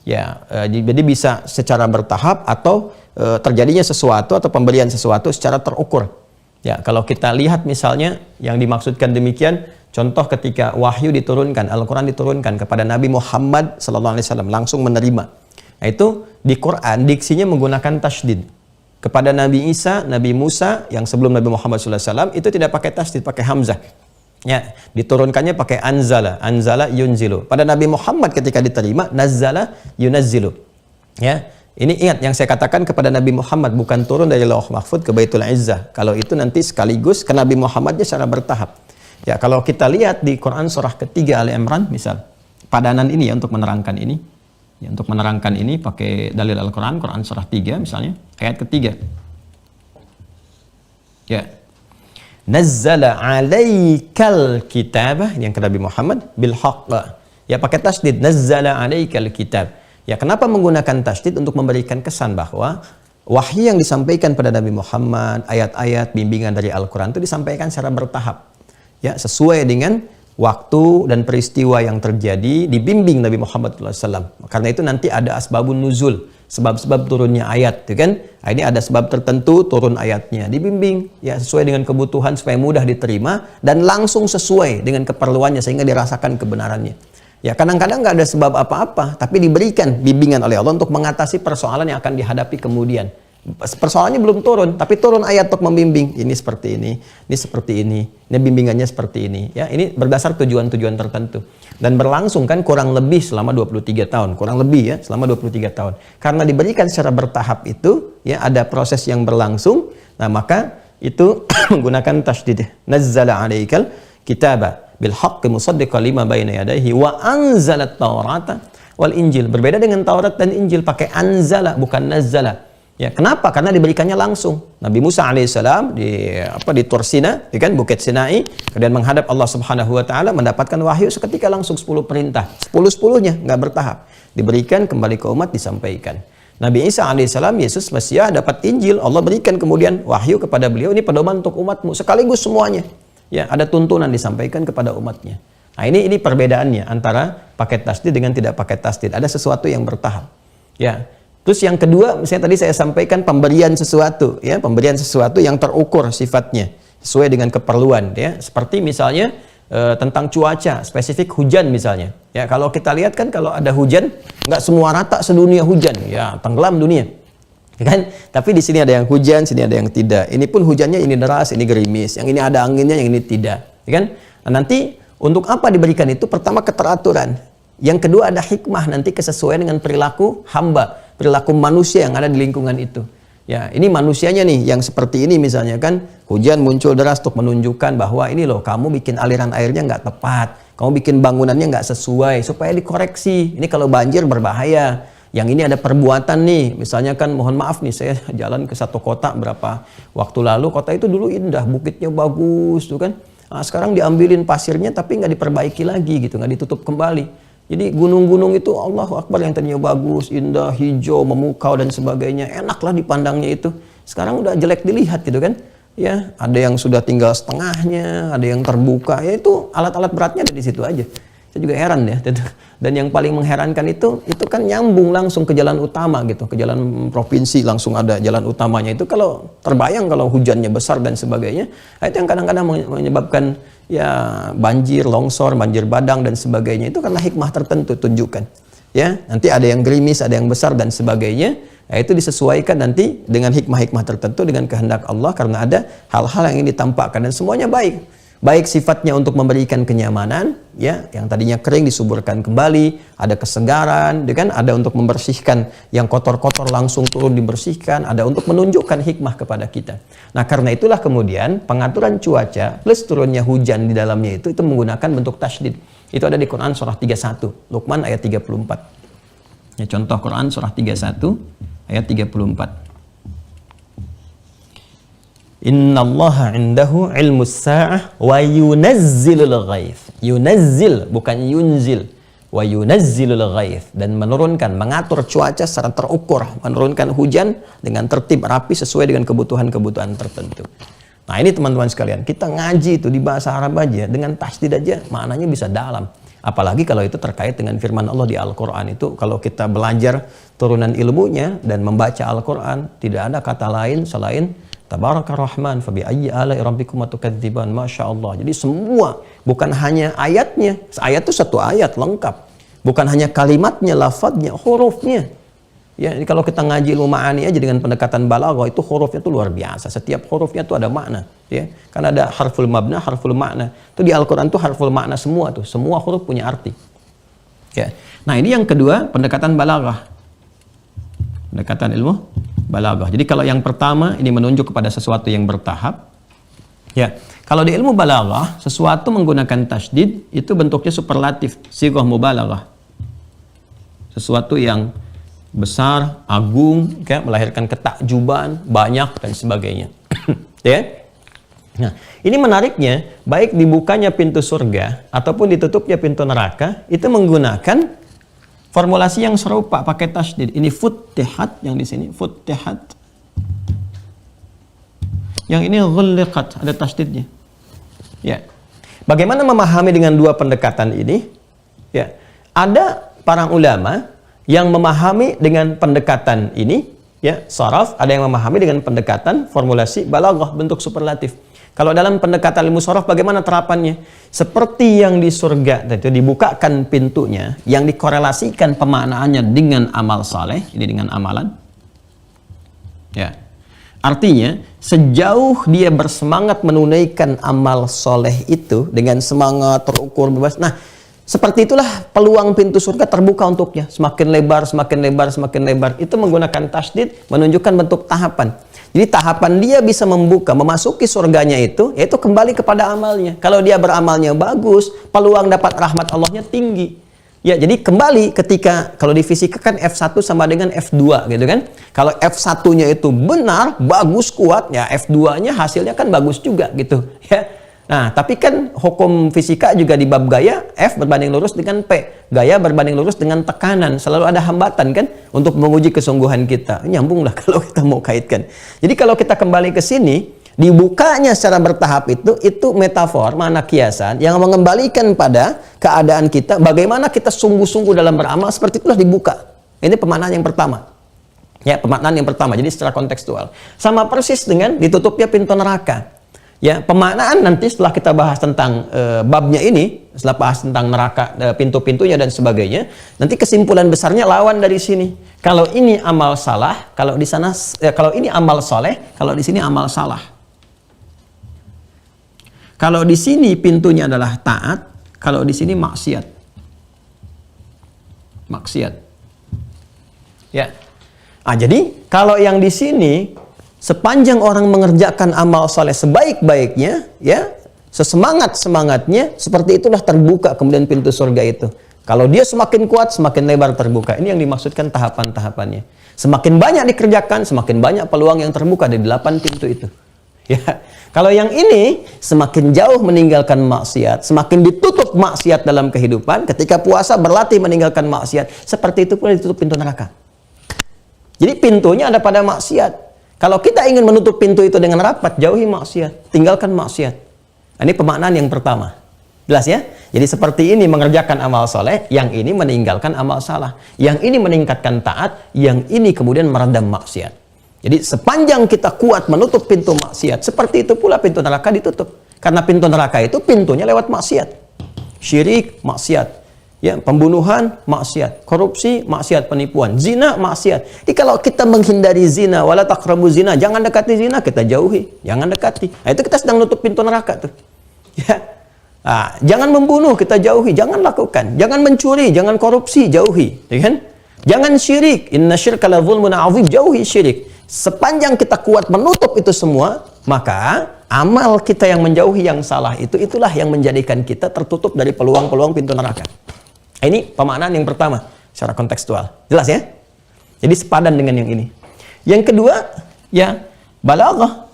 B: ya. Jadi bisa secara bertahap atau terjadinya sesuatu atau pemberian sesuatu secara terukur. Ya, kalau kita lihat misalnya yang dimaksudkan demikian, contoh ketika wahyu diturunkan, Al-Quran diturunkan kepada Nabi Muhammad SAW, langsung menerima. Nah, itu di Quran diksinya menggunakan tasydid. Kepada Nabi Isa, Nabi Musa yang sebelum Nabi Muhammad SAW itu tidak pakai tasydid, pakai hamzah. Ya, diturunkannya pakai anzala, anzala yunzilu. Pada Nabi Muhammad ketika diterima, nazzala yunazzilu. Ya. Ini ingat yang saya katakan kepada Nabi Muhammad, bukan turun dari Lauh Mahfud ke Baitul Izzah. Kalau itu nanti sekaligus ke Nabi Muhammadnya secara bertahap. Ya, kalau kita lihat di Quran surah ketiga Ali Imran misal, padanan ini ya untuk menerangkan ini. Ya, untuk menerangkan ini pakai dalil Al-Quran, Quran surah 3 misalnya, ayat ketiga. Ya. Nazzala alaikal kitabah, yang ke Nabi Muhammad, bil haqq. Ya, pakai tasydid, nazzala alaikal kitab. Ya, kenapa menggunakan tasydid? Untuk memberikan kesan bahwa wahyu yang disampaikan pada Nabi Muhammad, ayat-ayat bimbingan dari Al-Quran itu disampaikan secara bertahap. Ya, sesuai dengan waktu dan peristiwa yang terjadi, dibimbing Nabi Muhammad SAW. Karena itu nanti ada asbabun nuzul, sebab-sebab turunnya ayat, gitu kan? Nah, ini ada sebab tertentu turun ayatnya, dibimbing ya sesuai dengan kebutuhan supaya mudah diterima dan langsung sesuai dengan keperluannya sehingga dirasakan kebenarannya. Ya, kadang-kadang nggak ada sebab apa-apa, tapi diberikan bimbingan oleh Allah untuk mengatasi persoalan yang akan dihadapi kemudian. Persoalannya belum turun, tapi turun ayat untuk membimbing. Ini seperti ini seperti ini bimbingannya seperti ini. Ya, ini berdasar tujuan-tujuan tertentu. Dan berlangsung kan kurang lebih selama 23 tahun. Kurang lebih ya, selama 23 tahun. Karena diberikan secara bertahap itu, ya ada proses yang berlangsung. Nah, maka itu menggunakan tasydid. Nazzala 'alaikal kitaba bil haqqi musaddiqan lima baina yadayhi wa anzalat taurata wal injil. Berbeda dengan Taurat dan Injil, pakai anzala bukan nazzala. Ya, kenapa? Karena diberikannya langsung. Nabi Musa alaihissalam di Tur Sina, kan Bukit Sinai, kemudian menghadap Allah Subhanahu wa taala, mendapatkan wahyu seketika langsung 10 perintah. 10-10-nya nggak bertahap. Diberikan kembali ke umat, disampaikan. Nabi Isa alaihissalam, Yesus Mesias, dapat Injil, Allah berikan kemudian wahyu kepada beliau, ini pedoman untuk umatmu sekaligus semuanya. Ya, ada tuntunan disampaikan kepada umatnya. Nah, ini perbedaannya antara paket tasdid dengan tidak paket tasdid. Ada sesuatu yang bertahap. Ya. Terus yang kedua, misalnya tadi saya sampaikan pemberian sesuatu, ya, pemberian sesuatu yang terukur sifatnya sesuai dengan keperluan, ya. Seperti misalnya tentang cuaca, spesifik hujan misalnya. Ya, kalau kita lihat kan kalau ada hujan, nggak semua rata sedunia hujan, ya, tenggelam dunia. Kan? Tapi di sini ada yang hujan, sini ada yang tidak. Ini pun hujannya ini deras, ini gerimis, yang ini ada anginnya, yang ini tidak. Ya kan? Nah, nanti untuk apa diberikan itu? Pertama keteraturan. Yang kedua ada hikmah, nanti kesesuaian dengan perilaku hamba, perilaku manusia yang ada di lingkungan itu. Ya, ini manusianya nih yang seperti ini misalnya kan, hujan muncul deras untuk menunjukkan bahwa ini loh, kamu bikin aliran airnya nggak tepat, kamu bikin bangunannya nggak sesuai, supaya dikoreksi. Ini kalau banjir berbahaya. Yang ini ada perbuatan nih, misalnya kan mohon maaf nih, saya jalan ke satu kota berapa waktu lalu, kota itu dulu indah, bukitnya bagus tuh kan. Nah, sekarang diambilin pasirnya tapi nggak diperbaiki lagi gitu, nggak ditutup kembali. Jadi gunung-gunung itu Allahu Akbar yang tadinya bagus, indah, hijau, memukau dan sebagainya, enaklah dipandangnya itu. Sekarang udah jelek dilihat gitu kan. Ya, ada yang sudah tinggal setengahnya, ada yang terbuka. Ya itu alat-alat beratnya ada di situ aja. Saya juga heran ya. Dan yang paling mengherankan itu kan nyambung langsung ke jalan utama gitu, ke jalan provinsi langsung ada jalan utamanya. Itu kalau terbayang kalau hujannya besar dan sebagainya, itu yang kadang-kadang menyebabkan ya banjir, longsor, banjir bandang dan sebagainya. Itu karena hikmah tertentu tunjukkan. Ya, nanti ada yang gerimis, ada yang besar dan sebagainya. Nah, itu disesuaikan nanti dengan hikmah-hikmah tertentu dengan kehendak Allah, karena ada hal-hal yang ingin ditampakkan dan semuanya baik. Baik sifatnya untuk memberikan kenyamanan, ya, yang tadinya kering disuburkan kembali, ada kesegaran, kan, ada untuk membersihkan yang kotor-kotor langsung turun dibersihkan, ada untuk menunjukkan hikmah kepada kita. Nah, karena itulah kemudian pengaturan cuaca plus turunnya hujan di dalamnya itu menggunakan bentuk tasydid. Itu ada di Quran surah 31, Luqman ayat 34. Ya, contoh Quran surah 31 ayat 34. Innallaha indahu ilmus sa'ah wa yunazzilul ghaith. Yunazzil bukan yunzil. Wa yunazzilul ghaith, dan menurunkan, mengatur cuaca secara terukur, menurunkan hujan dengan tertib rapi sesuai dengan kebutuhan-kebutuhan tertentu. Nah, ini teman-teman sekalian, kita ngaji itu di bahasa Arab aja dengan tasydid aja maknanya bisa dalam. Apalagi kalau itu terkait dengan firman Allah di Al-Quran. Itu kalau kita belajar turunan ilmunya dan membaca Al-Quran, tidak ada kata lain selain Tabarakar Rahman fabi ayyi ala'i rabbikum tukadziban. Masya Allah. Jadi semua, bukan hanya ayatnya. Ayat itu satu ayat lengkap. Bukan hanya kalimatnya, lafadznya, hurufnya. Ya, jadi kalau kita ngaji ilmu ma'ani aja dengan pendekatan balaghah, itu hurufnya itu luar biasa. Setiap hurufnya itu ada makna. Ya, kan ada harful mabna, harful makna. Itu di Al-Quran itu harful makna semua tuh. Semua huruf punya arti. Ya. Nah, ini yang kedua, pendekatan balaghah. Pendekatan ilmu balaghah. Jadi kalau yang pertama ini menunjuk kepada sesuatu yang bertahap. Ya, kalau di ilmu balaghah sesuatu menggunakan tasydid itu bentuknya superlatif, sighah mubalaghah. Sesuatu yang besar, agung, ya, melahirkan ketakjuban, banyak dan sebagainya. Ya. Nah, ini menariknya, baik dibukanya pintu surga ataupun ditutupnya pintu neraka itu menggunakan formulasi yang serupa pakai tasydid. Ini futtihat, yang di sini futtihat. Yang ini ghulliqat, ada tasydidnya. Ya. Bagaimana memahami dengan dua pendekatan ini? Ya. Ada para ulama yang memahami dengan pendekatan ini, ya, saraf, ada yang memahami dengan pendekatan formulasi balaghah bentuk superlatif. Kalau dalam pendekatan ilmu sorof bagaimana terapannya? Seperti yang di surga itu dibukakan pintunya, yang dikorelasikan pemaknaannya dengan amal saleh, ini dengan amalan. Ya. Artinya, sejauh dia bersemangat menunaikan amal soleh itu dengan semangat terukur bebas. Nah, seperti itulah peluang pintu surga terbuka untuknya. Semakin lebar, semakin lebar, semakin lebar. Itu menggunakan tasydid menunjukkan bentuk tahapan. Jadi tahapan dia bisa membuka, memasuki surganya itu, yaitu kembali kepada amalnya. Kalau dia beramalnya bagus, peluang dapat rahmat Allahnya tinggi. Ya, jadi kembali ketika, kalau di fisika kan F1 sama dengan F2 gitu kan. Kalau F1-nya itu benar, bagus, kuat, ya F2-nya hasilnya kan bagus juga gitu. Ya. Nah, tapi kan hukum fisika juga di bab gaya, F berbanding lurus dengan P. Gaya berbanding lurus dengan tekanan. Selalu ada hambatan kan untuk menguji kesungguhan kita. Nyambung lah kalau kita mau kaitkan. Jadi kalau kita kembali ke sini, dibukanya secara bertahap itu metafor, makna kiasan yang mengembalikan pada keadaan kita, bagaimana kita sungguh-sungguh dalam beramal, seperti itulah dibuka. Ini pemaknaan yang pertama. Ya, pemaknaan yang pertama. Jadi secara kontekstual. Sama persis dengan ditutupnya pintu neraka. Ya, pemaknaan nanti setelah kita bahas tentang babnya ini, setelah bahas tentang neraka, pintu-pintunya dan sebagainya, nanti kesimpulan besarnya lawan dari sini. Kalau ini amal salah, kalau di sana kalau ini amal soleh, kalau di sini amal salah. Kalau di sini pintunya adalah taat, kalau di sini maksiat. Maksiat. Ya. Ah, jadi kalau yang di sini sepanjang orang mengerjakan amal soleh sebaik-baiknya, ya, sesemangat-semangatnya, seperti itulah terbuka kemudian pintu surga itu. Kalau dia semakin kuat, semakin lebar terbuka. Ini yang dimaksudkan tahapan-tahapannya. Semakin banyak dikerjakan, semakin banyak peluang yang terbuka di 8 pintu itu. Ya. Kalau yang ini semakin jauh meninggalkan maksiat, semakin ditutup maksiat dalam kehidupan. Ketika puasa berlatih meninggalkan maksiat, seperti itu pula ditutup pintu neraka. Jadi pintunya ada pada maksiat. Kalau kita ingin menutup pintu itu dengan rapat, jauhi maksiat, tinggalkan maksiat. Ini pemaknaan yang pertama. Jelas ya? Jadi seperti ini mengerjakan amal soleh, yang ini meninggalkan amal salah. Yang ini meningkatkan taat, yang ini kemudian meredam maksiat. Jadi sepanjang kita kuat menutup pintu maksiat, seperti itu pula pintu neraka ditutup. Karena pintu neraka itu pintunya lewat maksiat. Syirik, maksiat. Ya, pembunuhan, maksiat, korupsi, maksiat, penipuan, zina, maksiat. Jadi kalau kita menghindari zina, wala taqrabu zina, jangan dekati zina, kita jauhi, jangan dekati. Nah, itu kita sedang nutup pintu neraka tuh. Ya. Nah, jangan membunuh, kita jauhi, jangan lakukan. Jangan mencuri, jangan korupsi, jauhi, ya kan? Jangan syirik, inna syirka la dzulmun adzim, jauhi syirik. Sepanjang kita kuat menutup itu semua, maka amal kita yang menjauhi yang salah itulah yang menjadikan kita tertutup dari peluang-peluang pintu neraka. Ini pemaknaan yang pertama secara kontekstual. Jelas ya? Jadi sepadan dengan yang ini. Yang kedua, ya, balaghah.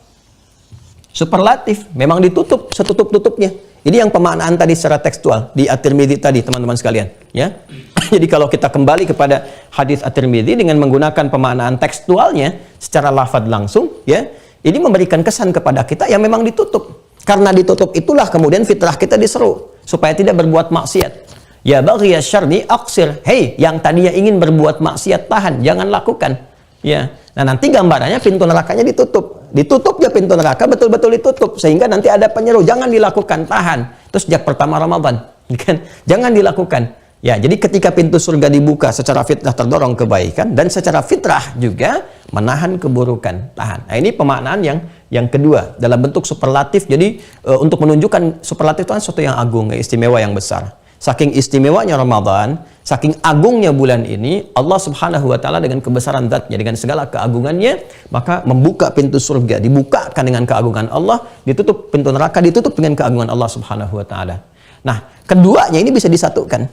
B: Superlatif, memang ditutup setutup-tutupnya. Ini yang pemaknaan tadi secara tekstual di At-Tirmidzi tadi, teman-teman sekalian, ya. Jadi kalau kita kembali kepada hadis At-Tirmidzi dengan menggunakan pemaknaan tekstualnya secara lafadz langsung, ya, ini memberikan kesan kepada kita yang memang ditutup. Karena ditutup itulah kemudian fitrah kita diseru supaya tidak berbuat maksiat. Ya baghiya syarri aqsir. Hei, yang tadinya ingin berbuat maksiat, tahan, jangan lakukan. Ya. Nah, nanti gambarannya pintu nerakanya ditutup. Ditutup ya pintu neraka, betul-betul ditutup sehingga nanti ada penyeru, jangan dilakukan, tahan. Terus sejak pertama Ramadan, kan? Jangan dilakukan. Ya, jadi ketika pintu surga dibuka, secara fitrah terdorong kebaikan dan secara fitrah juga menahan keburukan, tahan. Nah, ini pemaknaan yang kedua dalam bentuk superlatif. Jadi untuk menunjukkan superlatif itu kan sesuatu yang agung, istimewa, yang besar. Saking istimewanya Ramadan, saking agungnya bulan ini, Allah Subhanahu wa taala dengan kebesaran zatnya, dengan segala keagungannya, maka membuka pintu surga, dibukakan dengan keagungan Allah, ditutup pintu neraka, ditutup dengan keagungan Allah Subhanahu wa taala. Nah, keduanya ini bisa disatukan.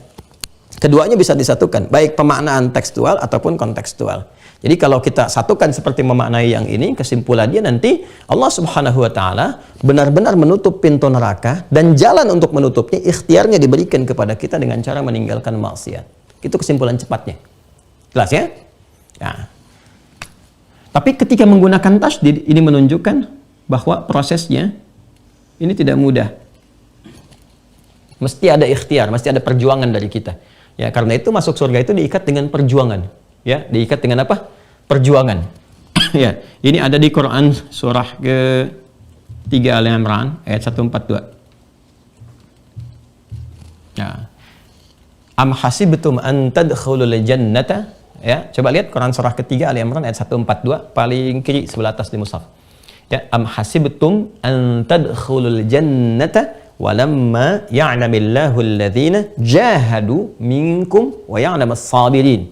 B: Keduanya bisa disatukan, baik pemaknaan tekstual ataupun kontekstual. Jadi kalau kita satukan seperti memaknai yang ini, kesimpulannya nanti Allah Subhanahu wa taala benar-benar menutup pintu neraka, dan jalan untuk menutupnya, ikhtiarnya diberikan kepada kita dengan cara meninggalkan maksiat. Itu kesimpulan cepatnya. Jelas ya? Nah. Tapi ketika menggunakan tasydid, ini menunjukkan bahwa prosesnya ini tidak mudah. Mesti ada ikhtiar, mesti ada perjuangan dari kita. Ya, karena itu masuk surga itu diikat dengan perjuangan. Ya, diikat dengan apa? Perjuangan. Ya, ini ada di Quran surah ke 3 Ali Imran ayat 142. Ya. Am hasibtum an tadkhulul jannata, ya, coba lihat Quran surah ketiga Ali Imran ayat 142 paling kiri sebelah atas di mushaf. Ya, am hasibtum an tadkhulul jannata walamma ya'lamillahu alladhina jahadu minkum wa ya'lamas sabirin.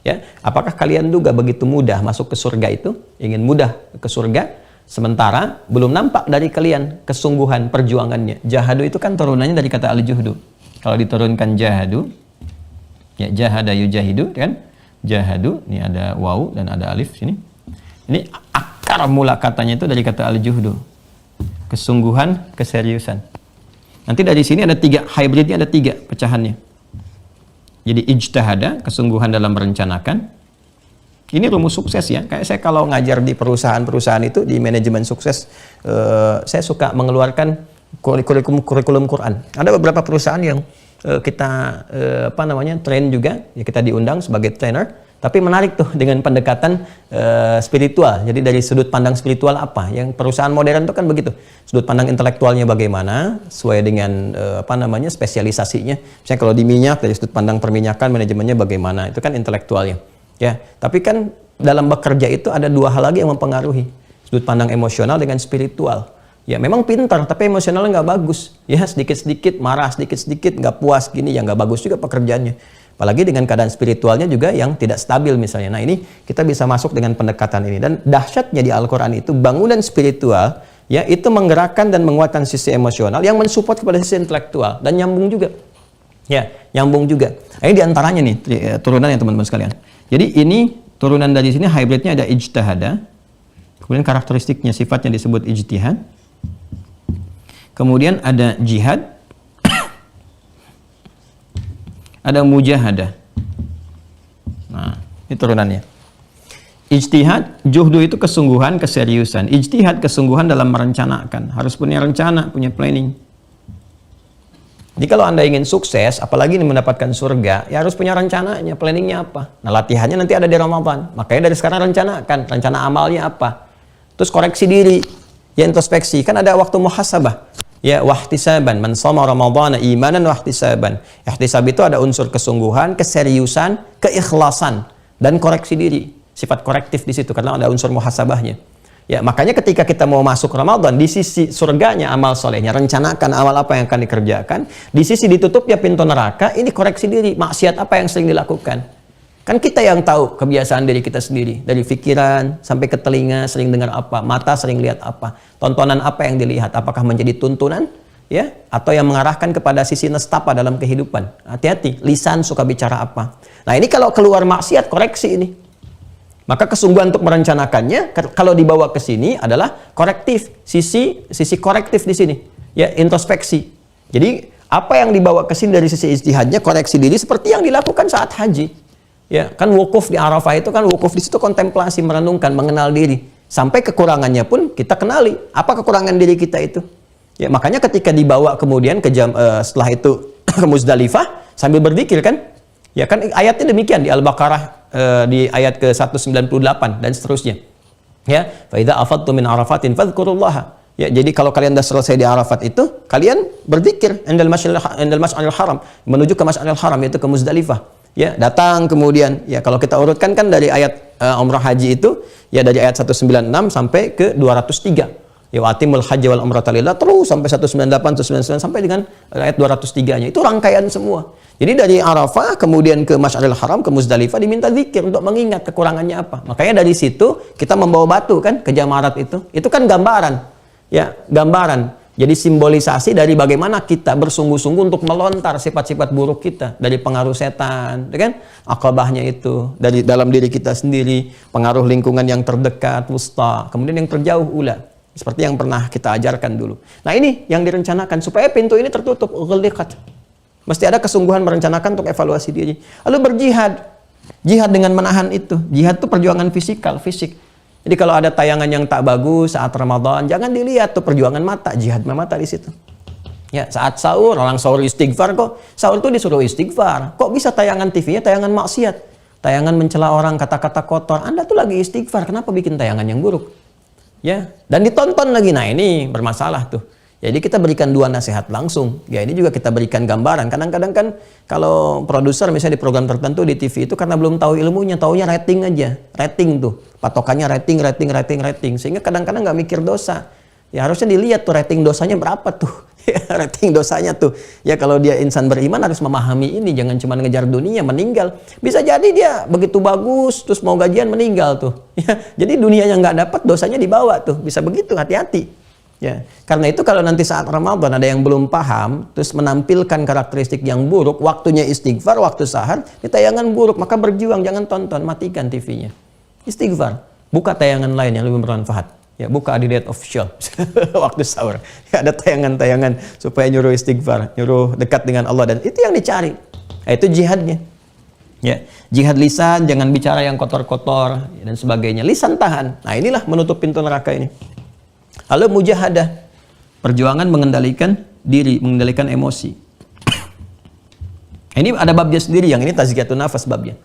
B: Ya, apakah kalian juga begitu mudah masuk ke surga itu, ingin mudah ke surga, sementara belum nampak dari kalian kesungguhan perjuangannya. Jahadu itu kan turunannya dari kata al-juhdu. Kalau diturunkan jahadu, ya jahada yujahidu kan? Jahadu, ini ada waw dan ada alif sini. Ini akar mula katanya itu dari kata al-juhdu. Kesungguhan, keseriusan. Nanti dari sini ada 3, hybridnya ada 3 pecahannya. Jadi ijtihada, kesungguhan dalam merencanakan. Ini rumus sukses ya. Kayak saya kalau ngajar di perusahaan-perusahaan itu, di manajemen sukses, saya suka mengeluarkan kurikulum Quran. Ada beberapa perusahaan yang kita train juga, ya kita diundang sebagai trainer, tapi menarik tuh dengan pendekatan spiritual. Jadi dari sudut pandang spiritual apa? Yang perusahaan modern itu kan begitu. Sudut pandang intelektualnya bagaimana, sesuai dengan spesialisasinya. Misalnya kalau di minyak, dari sudut pandang perminyakan, manajemennya bagaimana, itu kan intelektualnya. Ya, tapi kan dalam bekerja itu ada 2 hal lagi yang mempengaruhi. Sudut pandang emosional dengan spiritual. Ya memang pintar, tapi emosionalnya nggak bagus. Ya sedikit-sedikit marah, sedikit-sedikit nggak puas gini, ya nggak bagus juga pekerjaannya. Apalagi dengan keadaan spiritualnya juga yang tidak stabil misalnya. Nah ini kita bisa masuk dengan pendekatan ini. Dan dahsyatnya di Al-Quran itu bangunan spiritual, ya itu menggerakkan dan menguatkan sisi emosional yang mensupport kepada sisi intelektual. Dan nyambung juga. Ya, nyambung juga. Nah, ini diantaranya nih turunannya teman-teman sekalian. Jadi ini turunan dari sini hybridnya ada ijtihada. Kemudian karakteristiknya, sifatnya disebut ijtihad. Kemudian ada jihad, ada mujahadah. Nah, ini turunannya. Ijtihad, juhdu itu kesungguhan, keseriusan. Ijtihad, kesungguhan dalam merencanakan. Harus punya rencana, punya planning. Jadi kalau Anda ingin sukses, apalagi ini mendapatkan surga, ya harus punya rencananya, planningnya apa. Nah, latihannya nanti ada di Ramadan. Makanya dari sekarang rencanakan, rencana amalnya apa. Terus koreksi diri, ya introspeksi. Kan ada waktu muhasabah. Ya, wahtisaban, man shoma ramadhana imanan wahtisaban. Ihtisab itu ada unsur kesungguhan, keseriusan, keikhlasan, dan koreksi diri. Sifat korektif di situ karena ada unsur muhasabahnya. Ya, makanya ketika kita mau masuk Ramadan, di sisi surganya amal solehnya, rencanakan amal apa yang akan dikerjakan. Di sisi ditutupnya pintu neraka, ini koreksi diri, maksiat apa yang sering dilakukan. Kan kita yang tahu kebiasaan diri kita sendiri. Dari pikiran sampai ke telinga sering dengar apa, mata sering lihat apa, tontonan apa yang dilihat, apakah menjadi tuntunan, ya, atau yang mengarahkan kepada sisi nestapa dalam kehidupan. Hati-hati, lisan suka bicara apa. Nah ini kalau keluar maksiat, koreksi ini. Maka kesungguhan untuk merencanakannya, kalau dibawa ke sini adalah korektif, sisi korektif di sini, ya introspeksi. Jadi apa yang dibawa ke sini dari sisi ijtihadnya, koreksi diri seperti yang dilakukan saat haji. Ya, kan wukuf di Arafah itu kan wukuf di situ kontemplasi, merenungkan, mengenal diri. Sampai kekurangannya pun kita kenali. Apa kekurangan diri kita itu? Ya, makanya ketika dibawa kemudian ke setelah itu ke Muzdalifah sambil berzikir kan? Ya kan ayatnya demikian di Al-Baqarah di ayat ke-198 dan seterusnya. Ya, fa idza afadtum min arafatin fadhkurullaha. Ya, jadi kalau kalian sudah selesai di Arafat itu, kalian berzikir indal Masy'aril Haram, menuju ke Masy'aril Haram yaitu ke Muzdalifah. Ya, datang kemudian, ya kalau kita urutkan kan dari ayat umrah haji itu, ya dari ayat 196 sampai ke 203. Ya, atimul haji wal umrata lillah, terus sampai 198, 199 sampai dengan ayat 203-nya. Itu rangkaian semua. Jadi dari Arafah kemudian ke Masy'aril Haram, ke Muzdalifah diminta zikir untuk mengingat kekurangannya apa. Makanya dari situ kita membawa batu kan ke Jamarat itu. Itu kan gambaran. Ya, gambaran. Jadi simbolisasi dari bagaimana kita bersungguh-sungguh untuk melontar sifat-sifat buruk kita dari pengaruh setan, kan? Akabahnya itu dari dalam diri kita sendiri, pengaruh lingkungan yang terdekat, wusta, kemudian yang terjauh ula. Seperti yang pernah kita ajarkan dulu. Nah, ini yang direncanakan supaya pintu ini tertutup, ghaliqat. Mesti ada kesungguhan merencanakan untuk evaluasi diri. Lalu berjihad. Jihad dengan menahan itu. Jihad itu perjuangan fisikal, fisik. Jadi kalau ada tayangan yang tak bagus saat Ramadan, jangan dilihat tuh perjuangan mata, jihad mata di situ. Ya, saat sahur, orang sahur istighfar kok. Sahur tuh disuruh istighfar. Kok bisa tayangan TV-nya tayangan maksiat? Tayangan mencela orang, kata-kata kotor. Anda tuh lagi istighfar, kenapa bikin tayangan yang buruk? Ya, dan ditonton lagi. Nah, ini bermasalah tuh. Jadi kita berikan dua nasihat langsung. Ya, ini juga kita berikan gambaran. Kadang-kadang kan kalau produser misalnya di program tertentu di TV itu karena belum tahu ilmunya, taunya rating aja. Rating tuh. Patokannya rating. Sehingga kadang-kadang nggak mikir dosa. Ya harusnya dilihat tuh rating dosanya berapa tuh. Rating dosanya tuh. Ya kalau dia insan beriman harus memahami ini. Jangan cuma ngejar dunia, meninggal. Bisa jadi dia begitu bagus, terus mau gajian meninggal tuh. Ya, jadi dunia yang nggak dapat, dosanya dibawa tuh. Bisa begitu, hati-hati. Ya, karena itu kalau nanti saat Ramadan ada yang belum paham, terus menampilkan karakteristik yang buruk, waktunya istighfar, waktu sahar, di tayangan buruk, maka berjuang, jangan tonton, matikan TV-nya. Istighfar, buka tayangan lain yang lebih bermanfaat. Ya, buka Adidat Official, waktu sahur. Ya, ada tayangan-tayangan supaya nyuruh istighfar, nyuruh dekat dengan Allah, dan itu yang dicari. Nah, itu jihadnya. Ya, jihad lisan, jangan bicara yang kotor-kotor, dan sebagainya. Lisan tahan. Nah, inilah menutup pintu neraka ini. Lalu mujahadah, perjuangan mengendalikan diri, mengendalikan emosi. Ini ada babnya sendiri, yang ini tazkiyatun nafas babnya.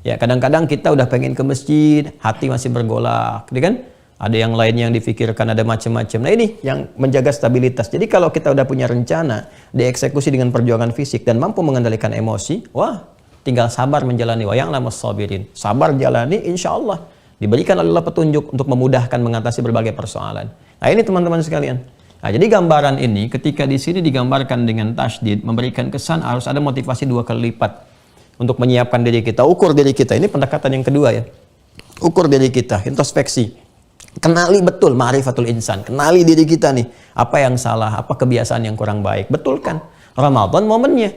B: Ya, kadang-kadang kita udah pengen ke masjid, hati masih bergolak, kan? Ada yang lain yang difikirkan, ada macam-macam. Nah, ini yang menjaga stabilitas. Jadi kalau kita udah punya rencana, dieksekusi dengan perjuangan fisik dan mampu mengendalikan emosi, wah, tinggal sabar menjalani. Wa ya'lamus sabirin. Sabar jalani, insya Allah diberikan oleh Allah petunjuk untuk memudahkan mengatasi berbagai persoalan. Nah, ini teman-teman sekalian. Nah, jadi gambaran ini ketika di sini digambarkan dengan tasydid, memberikan kesan harus ada motivasi 2 kali lipat untuk menyiapkan diri kita, ukur diri kita. Ini pendekatan yang kedua ya. Ukur diri kita, introspeksi. Kenali betul ma'rifatul insan. Kenali diri kita nih, apa yang salah, apa kebiasaan yang kurang baik. Betulkan. Ramadan momennya.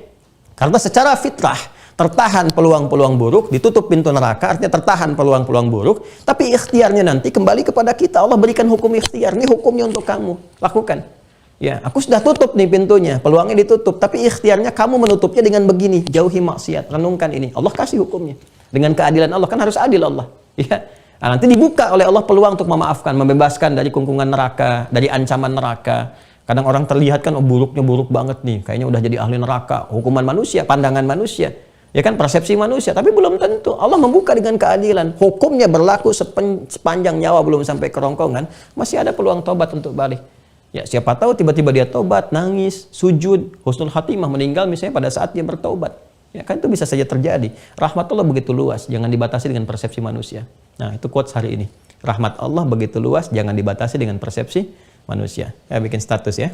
B: Karena secara fitrah tertahan peluang-peluang buruk, ditutup pintu neraka, artinya tertahan peluang-peluang buruk, tapi ikhtiarnya nanti kembali kepada kita. Allah berikan hukum ikhtiar, ini hukumnya untuk kamu, lakukan. Ya, aku sudah tutup nih pintunya, peluangnya ditutup, tapi ikhtiarnya kamu menutupnya dengan begini, jauhi maksiat, renungkan ini. Allah kasih hukumnya. Dengan keadilan Allah, kan harus adil Allah. Ya. Nah, nanti dibuka oleh Allah peluang untuk memaafkan, membebaskan dari kungkungan neraka, dari ancaman neraka. Kadang orang terlihat kan, oh buruknya buruk banget nih, kayaknya udah jadi ahli neraka. Hukuman manusia, pandangan manusia. Ya kan, persepsi manusia, tapi belum tentu. Allah membuka dengan keadilan. Hukumnya berlaku sepanjang nyawa belum sampai kerongkongan, masih ada peluang tobat untuk balik. Ya, siapa tahu tiba-tiba dia tobat, nangis, sujud, husnul khatimah, meninggal misalnya pada saat dia bertobat. Ya kan, itu bisa saja terjadi. Rahmat Allah begitu luas, jangan dibatasi dengan persepsi manusia. Nah, itu quotes hari ini. Rahmat Allah begitu luas, jangan dibatasi dengan persepsi manusia. Ya, bikin status ya.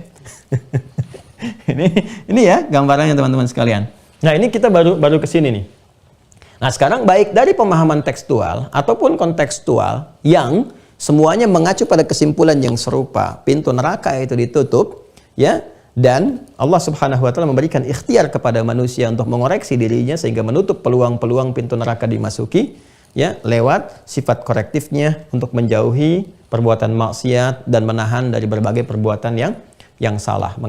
B: ini ya gambarannya teman-teman sekalian. Nah, ini kita baru ke sini nih. Nah, sekarang baik dari pemahaman tekstual ataupun kontekstual yang semuanya mengacu pada kesimpulan yang serupa. Pintu neraka itu ditutup, ya, dan Allah Subhanahu wa taala memberikan ikhtiar kepada manusia untuk mengoreksi dirinya sehingga menutup peluang-peluang pintu neraka dimasuki, ya, lewat sifat korektifnya untuk menjauhi perbuatan maksiat dan menahan dari berbagai perbuatan yang salah.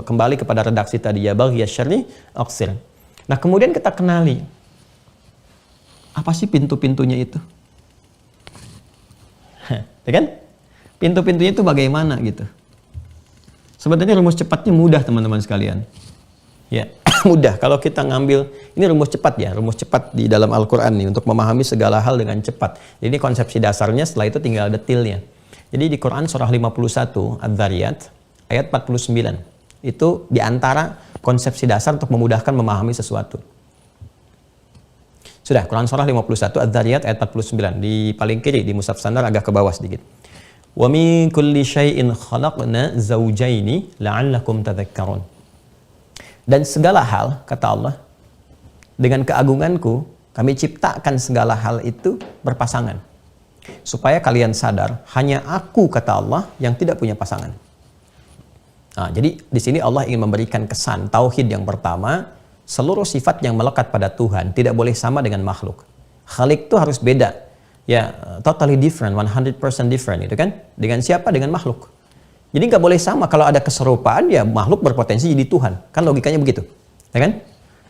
B: Kembali kepada redaksi tadi, ya baghi syarri aqsir. Nah, kemudian kita kenali apa sih pintu-pintunya itu? Ya kan? Pintu-pintunya itu bagaimana gitu? Sebenarnya rumus cepatnya mudah teman-teman sekalian. Ya, mudah kalau kita ngambil, ini rumus cepat ya, rumus cepat di dalam Al-Qur'an nih untuk memahami segala hal dengan cepat. Jadi ini konsepsi dasarnya, setelah itu tinggal detailnya. Jadi di Quran surah 51 Adz-Dzariyat ayat 49. Itu diantara konsepsi dasar untuk memudahkan memahami sesuatu. Sudah, Quran surah 51 Adz-Dzariyat ayat 49. Di paling kiri, di mushaf standar agak ke bawah sedikit. Wa min kulli syai'in khalaqna zawjaini la'allakum tadhakkarun. Dan segala hal, kata Allah, dengan keagunganku, kami ciptakan segala hal itu berpasangan. Supaya kalian sadar, hanya aku, kata Allah, yang tidak punya pasangan. Nah, jadi di sini Allah ingin memberikan kesan tauhid yang pertama, seluruh sifat yang melekat pada Tuhan tidak boleh sama dengan makhluk. Khalik itu harus beda. Ya, totally different, 100% different, itu kan? Dengan siapa? Dengan makhluk. Jadi nggak boleh sama. Kalau ada keserupaan, ya makhluk berpotensi jadi Tuhan. Kan logikanya begitu, ya kan?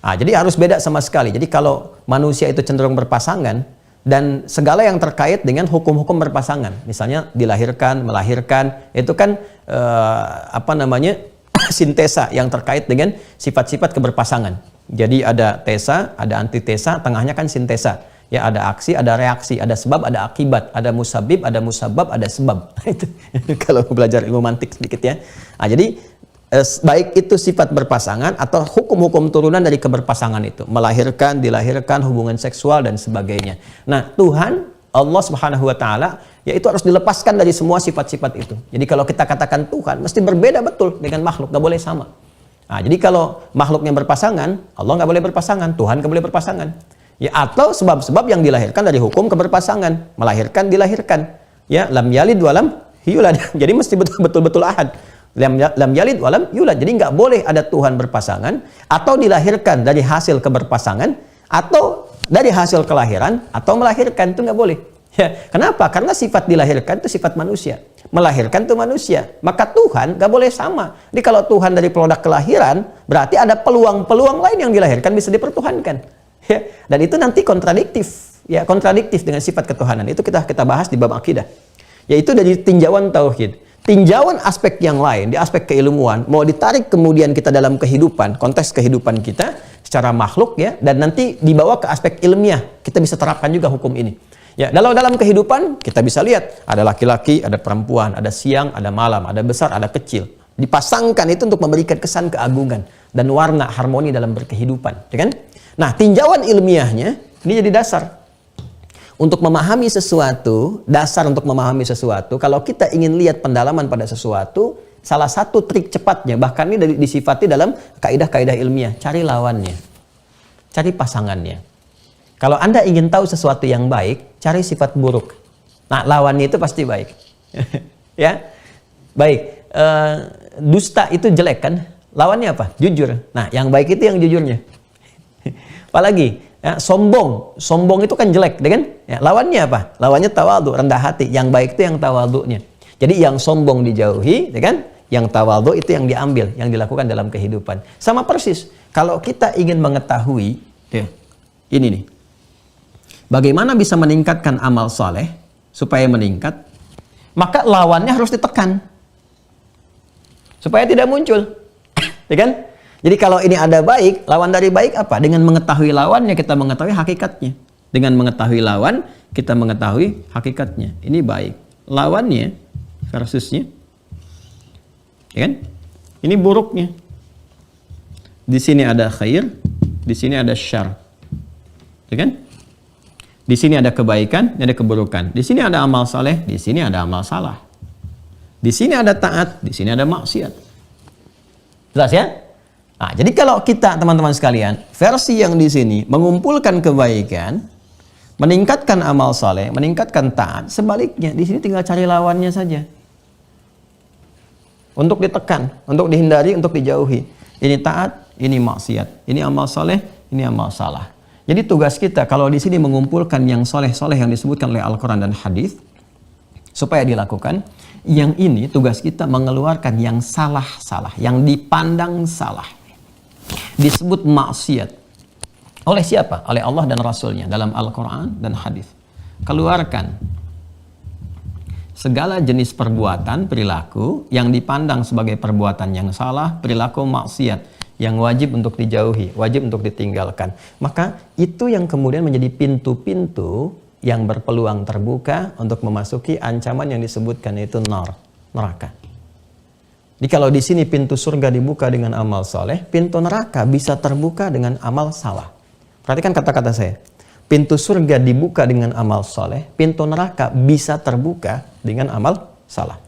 B: Nah, jadi harus beda sama sekali. Jadi kalau manusia itu cenderung berpasangan, dan segala yang terkait dengan hukum-hukum berpasangan, misalnya dilahirkan, melahirkan, itu kan sintesa yang terkait dengan sifat-sifat keberpasangan. Jadi ada tesa, ada antitesa, tengahnya kan sintesa. Ya, ada aksi, ada reaksi, ada sebab, ada akibat, ada musabib, ada musabab, ada sebab. Itu kalau belajar ilmu mantik sedikit ya. Nah, jadi baik itu sifat berpasangan atau hukum-hukum turunan dari keberpasangan itu, melahirkan, dilahirkan, hubungan seksual dan sebagainya. Nah, Tuhan Allah Subhanahu wa taala yaitu harus dilepaskan dari semua sifat-sifat itu. Jadi kalau kita katakan Tuhan mesti berbeda betul dengan makhluk, nggak boleh sama. Nah, jadi kalau makhluknya berpasangan, Allah nggak boleh berpasangan, Tuhan nggak boleh berpasangan. Ya, atau sebab-sebab yang dilahirkan dari hukum keberpasangan, melahirkan, dilahirkan. Ya, lam yalid walam yulad. Jadi mesti betul-betul ahad. Lam yalid walam yulad. Jadi nggak boleh ada Tuhan berpasangan atau dilahirkan dari hasil keberpasangan atau dari hasil kelahiran atau melahirkan, itu nggak boleh. Ya, kenapa? Karena sifat dilahirkan itu sifat manusia, melahirkan itu manusia. Maka Tuhan nggak boleh sama. Jadi kalau Tuhan dari produk kelahiran, berarti ada peluang-peluang lain yang dilahirkan bisa dipertuhankan. Ya, dan itu nanti kontradiktif, ya kontradiktif dengan sifat ketuhanan. Itu kita bahas di bab akidah. Yaitu dari tinjauan tauhid. Tinjauan aspek yang lain, di aspek keilmuan, mau ditarik kemudian kita dalam kehidupan, konteks kehidupan kita secara makhluk ya, dan nanti dibawa ke aspek ilmiah, kita bisa terapkan juga hukum ini. Ya, dalam kehidupan kita bisa lihat ada laki-laki, ada perempuan, ada siang, ada malam, ada besar, ada kecil. Dipasangkan itu untuk memberikan kesan keagungan dan warna harmoni dalam berkehidupan, ya kan? Nah, tinjauan ilmiahnya ini jadi dasar untuk memahami sesuatu, dasar untuk memahami sesuatu. Kalau kita ingin lihat pendalaman pada sesuatu, salah satu trik cepatnya, bahkan ini disifati dalam kaidah-kaidah ilmiah, cari lawannya, cari pasangannya. Kalau Anda ingin tahu sesuatu yang baik, cari sifat buruk. Nah, lawannya itu pasti baik. Ya, baik. Dusta itu jelek kan? Lawannya apa? Jujur. Nah, yang baik itu yang jujurnya. Apalagi ya, sombong itu kan jelek, kan? Ya, lawannya apa? Lawannya tawadhu, rendah hati. Yang baik itu yang tawadhunya. Jadi yang sombong dijauhi, kan? Yang tawadhu itu yang diambil, yang dilakukan dalam kehidupan. Sama persis. Kalau kita ingin mengetahui, ya, ini nih, bagaimana bisa meningkatkan amal saleh supaya meningkat, maka lawannya harus ditekan supaya tidak muncul, ya kan? Jadi kalau ini ada baik, lawan dari baik apa? Dengan mengetahui lawannya kita mengetahui hakikatnya. Dengan mengetahui lawan, kita mengetahui hakikatnya. Ini baik. Lawannya, versusnya, ya kan? Ini buruknya. Di sini ada khair, di sini ada syar. Ya kan? Di sini ada kebaikan, ini ada keburukan. Di sini ada amal saleh, di sini ada amal salah. Di sini ada taat, di sini ada maksiat. Jelas ya? Nah, jadi kalau kita teman-teman sekalian, versi yang di sini mengumpulkan kebaikan, meningkatkan amal saleh, meningkatkan taat, sebaliknya di sini tinggal cari lawannya saja. Untuk ditekan, untuk dihindari, untuk dijauhi. Ini taat, ini maksiat, ini amal saleh, ini amal salah. Jadi tugas kita kalau di sini mengumpulkan yang soleh-soleh yang disebutkan oleh Al-Quran dan Hadis supaya dilakukan. Yang ini tugas kita mengeluarkan yang salah-salah, yang dipandang salah. Disebut maksiat. Oleh siapa? Oleh Allah dan Rasulnya dalam Al-Quran dan Hadis. Keluarkan segala jenis perbuatan, perilaku yang dipandang sebagai perbuatan yang salah, perilaku maksiat yang wajib untuk dijauhi, wajib untuk ditinggalkan. Maka itu yang kemudian menjadi pintu-pintu yang berpeluang terbuka untuk memasuki ancaman yang disebutkan yaitu neraka. Jadi kalau di sini pintu surga dibuka dengan amal soleh, pintu neraka bisa terbuka dengan amal salah. Perhatikan kata-kata saya. Pintu surga dibuka dengan amal soleh, pintu neraka bisa terbuka dengan amal salah.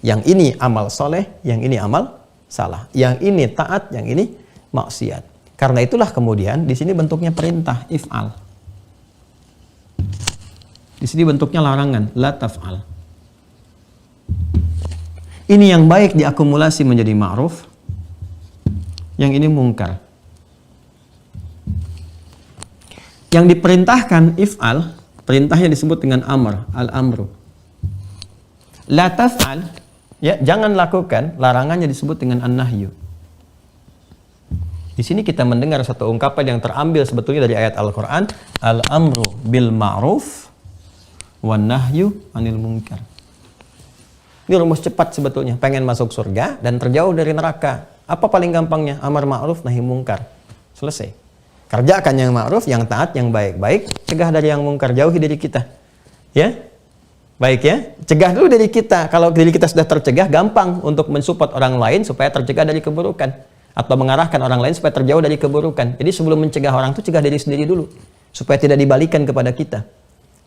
B: Yang ini amal soleh, yang ini amal salah. Yang ini taat, yang ini maksiat. Karena itulah kemudian di sini bentuknya perintah, if'al. Di sini bentuknya larangan, la taf'al. Ini yang baik diakumulasi menjadi ma'ruf, yang ini mungkar. Yang diperintahkan if'al, perintahnya disebut dengan amr, al-amru. La taf'al, ya, jangan lakukan, larangannya disebut dengan an-nahyu. Di sini kita mendengar satu ungkapan yang terambil sebetulnya dari ayat Al-Quran, al-amru bil ma'ruf wan nahyu anil munkar. Ini rumus cepat sebetulnya, pengen masuk surga dan terjauh dari neraka. Apa paling gampangnya? Amar ma'ruf nahi mungkar. Selesai. Kerjakan yang ma'ruf, yang taat, yang baik-baik, cegah dari yang mungkar, jauhi diri kita. Ya. Baik ya, cegah dulu diri kita. Kalau diri kita sudah tercegah, gampang untuk mensupport orang lain supaya tercegah dari keburukan. Atau mengarahkan orang lain supaya terjauh dari keburukan. Jadi sebelum mencegah orang itu, cegah diri sendiri dulu. Supaya tidak dibalikan kepada kita.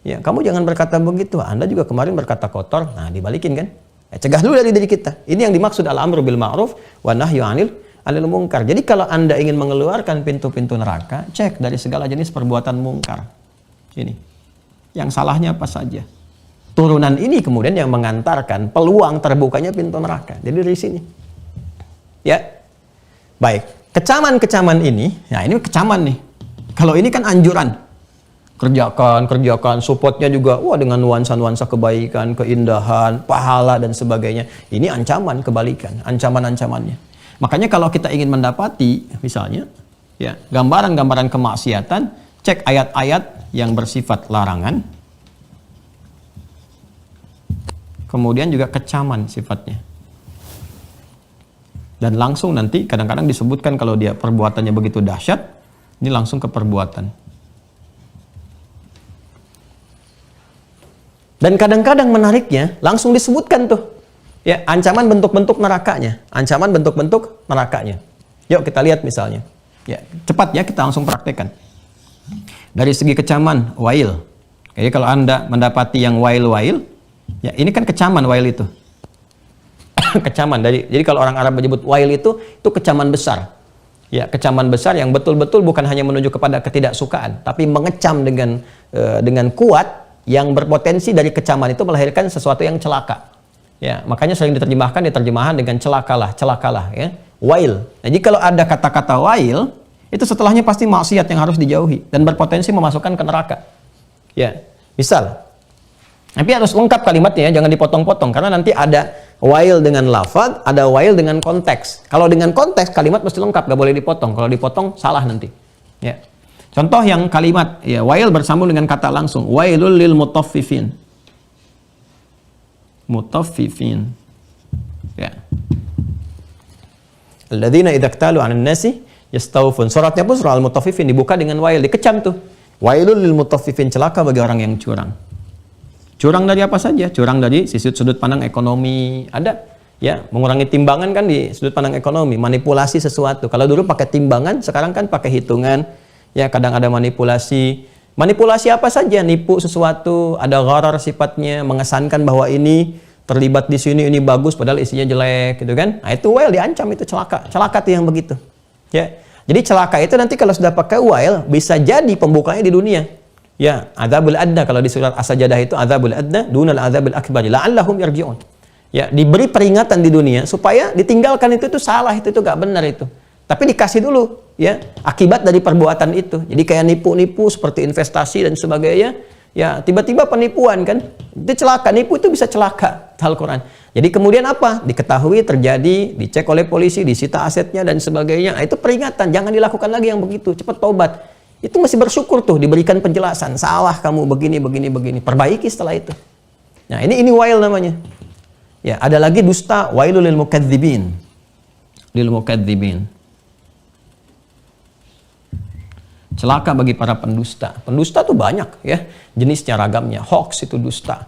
B: Ya, kamu jangan berkata begitu. Anda juga kemarin berkata kotor. Nah, dibalikin kan? Ya, cegah dulu dari diri kita. Ini yang dimaksud al-amru bil ma'ruf wa nahyu 'anil munkar. Jadi kalau Anda ingin mengeluarkan pintu-pintu neraka, cek dari segala jenis perbuatan mungkar. Ini. Yang salahnya apa saja. Turunan ini kemudian yang mengantarkan peluang terbukanya pintu neraka. Jadi dari sini. Ya. Baik. Kecaman-kecaman ini, nah ini kecaman nih. Kalau ini kan anjuran. Kerjakan, supportnya juga dengan nuansa-nuansa kebaikan, keindahan, pahala dan sebagainya. Ini ancaman kebalikan, ancaman-ancamannya. Makanya kalau kita ingin mendapati misalnya ya, gambaran-gambaran kemaksiatan, cek ayat-ayat yang bersifat larangan. Kemudian juga kecaman sifatnya. Dan langsung nanti kadang-kadang disebutkan kalau dia perbuatannya begitu dahsyat, ini langsung ke perbuatan. Dan kadang-kadang menariknya langsung disebutkan tuh ya, ancaman bentuk-bentuk nerakanya, ancaman bentuk-bentuk nerakanya. Yuk kita lihat misalnya. Ya, cepat ya kita langsung praktekkan. Dari segi kecaman, wail. Jadi kalau Anda mendapati yang wail-wail, ya ini kan kecaman wail itu. Kecaman jadi kalau orang Arab menyebut wail itu kecaman besar. Ya, kecaman besar yang betul-betul bukan hanya menuju kepada ketidaksukaan, tapi mengecam dengan kuat yang berpotensi dari kecaman itu melahirkan sesuatu yang celaka. Ya, makanya sering diterjemahkan dengan celakalah ya. Wail. Jadi kalau ada kata-kata wail, itu setelahnya pasti maksiat yang harus dijauhi dan berpotensi memasukkan ke neraka. Ya. Misal, tapi harus lengkap kalimatnya ya, jangan dipotong-potong karena nanti ada wail dengan lafaz, ada wail dengan konteks. Kalau dengan konteks kalimat mesti lengkap, gak boleh dipotong. Kalau dipotong salah nanti. Ya. Contoh yang kalimat ya, wail bersambung dengan kata langsung, wailul lil mutaffifin. Mutaffifin. Ya. Alladzina idza iktalu 'alan nasi yastawfun. Suratnya pun surah Al-Mutaffifin dibuka dengan wail, dikecam tuh. Wailul lil mutaffifin, celaka bagi orang yang curang. Curang dari apa saja? Curang dari sudut pandang ekonomi. Ada ya, mengurangi timbangan kan di sudut pandang ekonomi, manipulasi sesuatu. Kalau dulu pakai timbangan, sekarang kan pakai hitungan. Ya, kadang ada manipulasi. Manipulasi apa saja? Nipu sesuatu, ada gharar sifatnya, mengesankan bahwa ini terlibat di sini, ini bagus padahal isinya jelek gitu kan. Nah, itu wail diancam, itu celaka. Celaka tuh yang begitu. Ya. Jadi celaka itu nanti kalau sudah pakai wail bisa jadi pembukanya di dunia. Ya, adzabul adna kalau di surat As-Sajdah itu adzabul adna dunal adzabil akbar la'allahum yarji'un. Ya, diberi peringatan di dunia supaya ditinggalkan itu salah, itu gak benar itu. Tapi dikasih dulu ya akibat dari perbuatan itu. Jadi kayak nipu-nipu seperti investasi dan sebagainya. Ya, tiba-tiba penipuan kan. Itu celaka, nipu itu bisa celaka Al-Qur'an. Jadi kemudian apa? Diketahui terjadi, dicek oleh polisi, disita asetnya dan sebagainya. Nah, itu peringatan, jangan dilakukan lagi yang begitu. Cepat tobat. Itu masih bersyukur tuh diberikan penjelasan. Salah kamu begini. Perbaiki setelah itu. Nah, ini wail namanya. Ya, ada lagi dusta, wailul lil mukadzibin. Lil mukadzibin. Celaka bagi para pendusta. Pendusta tuh banyak ya, jenisnya ragamnya. Hoax itu dusta.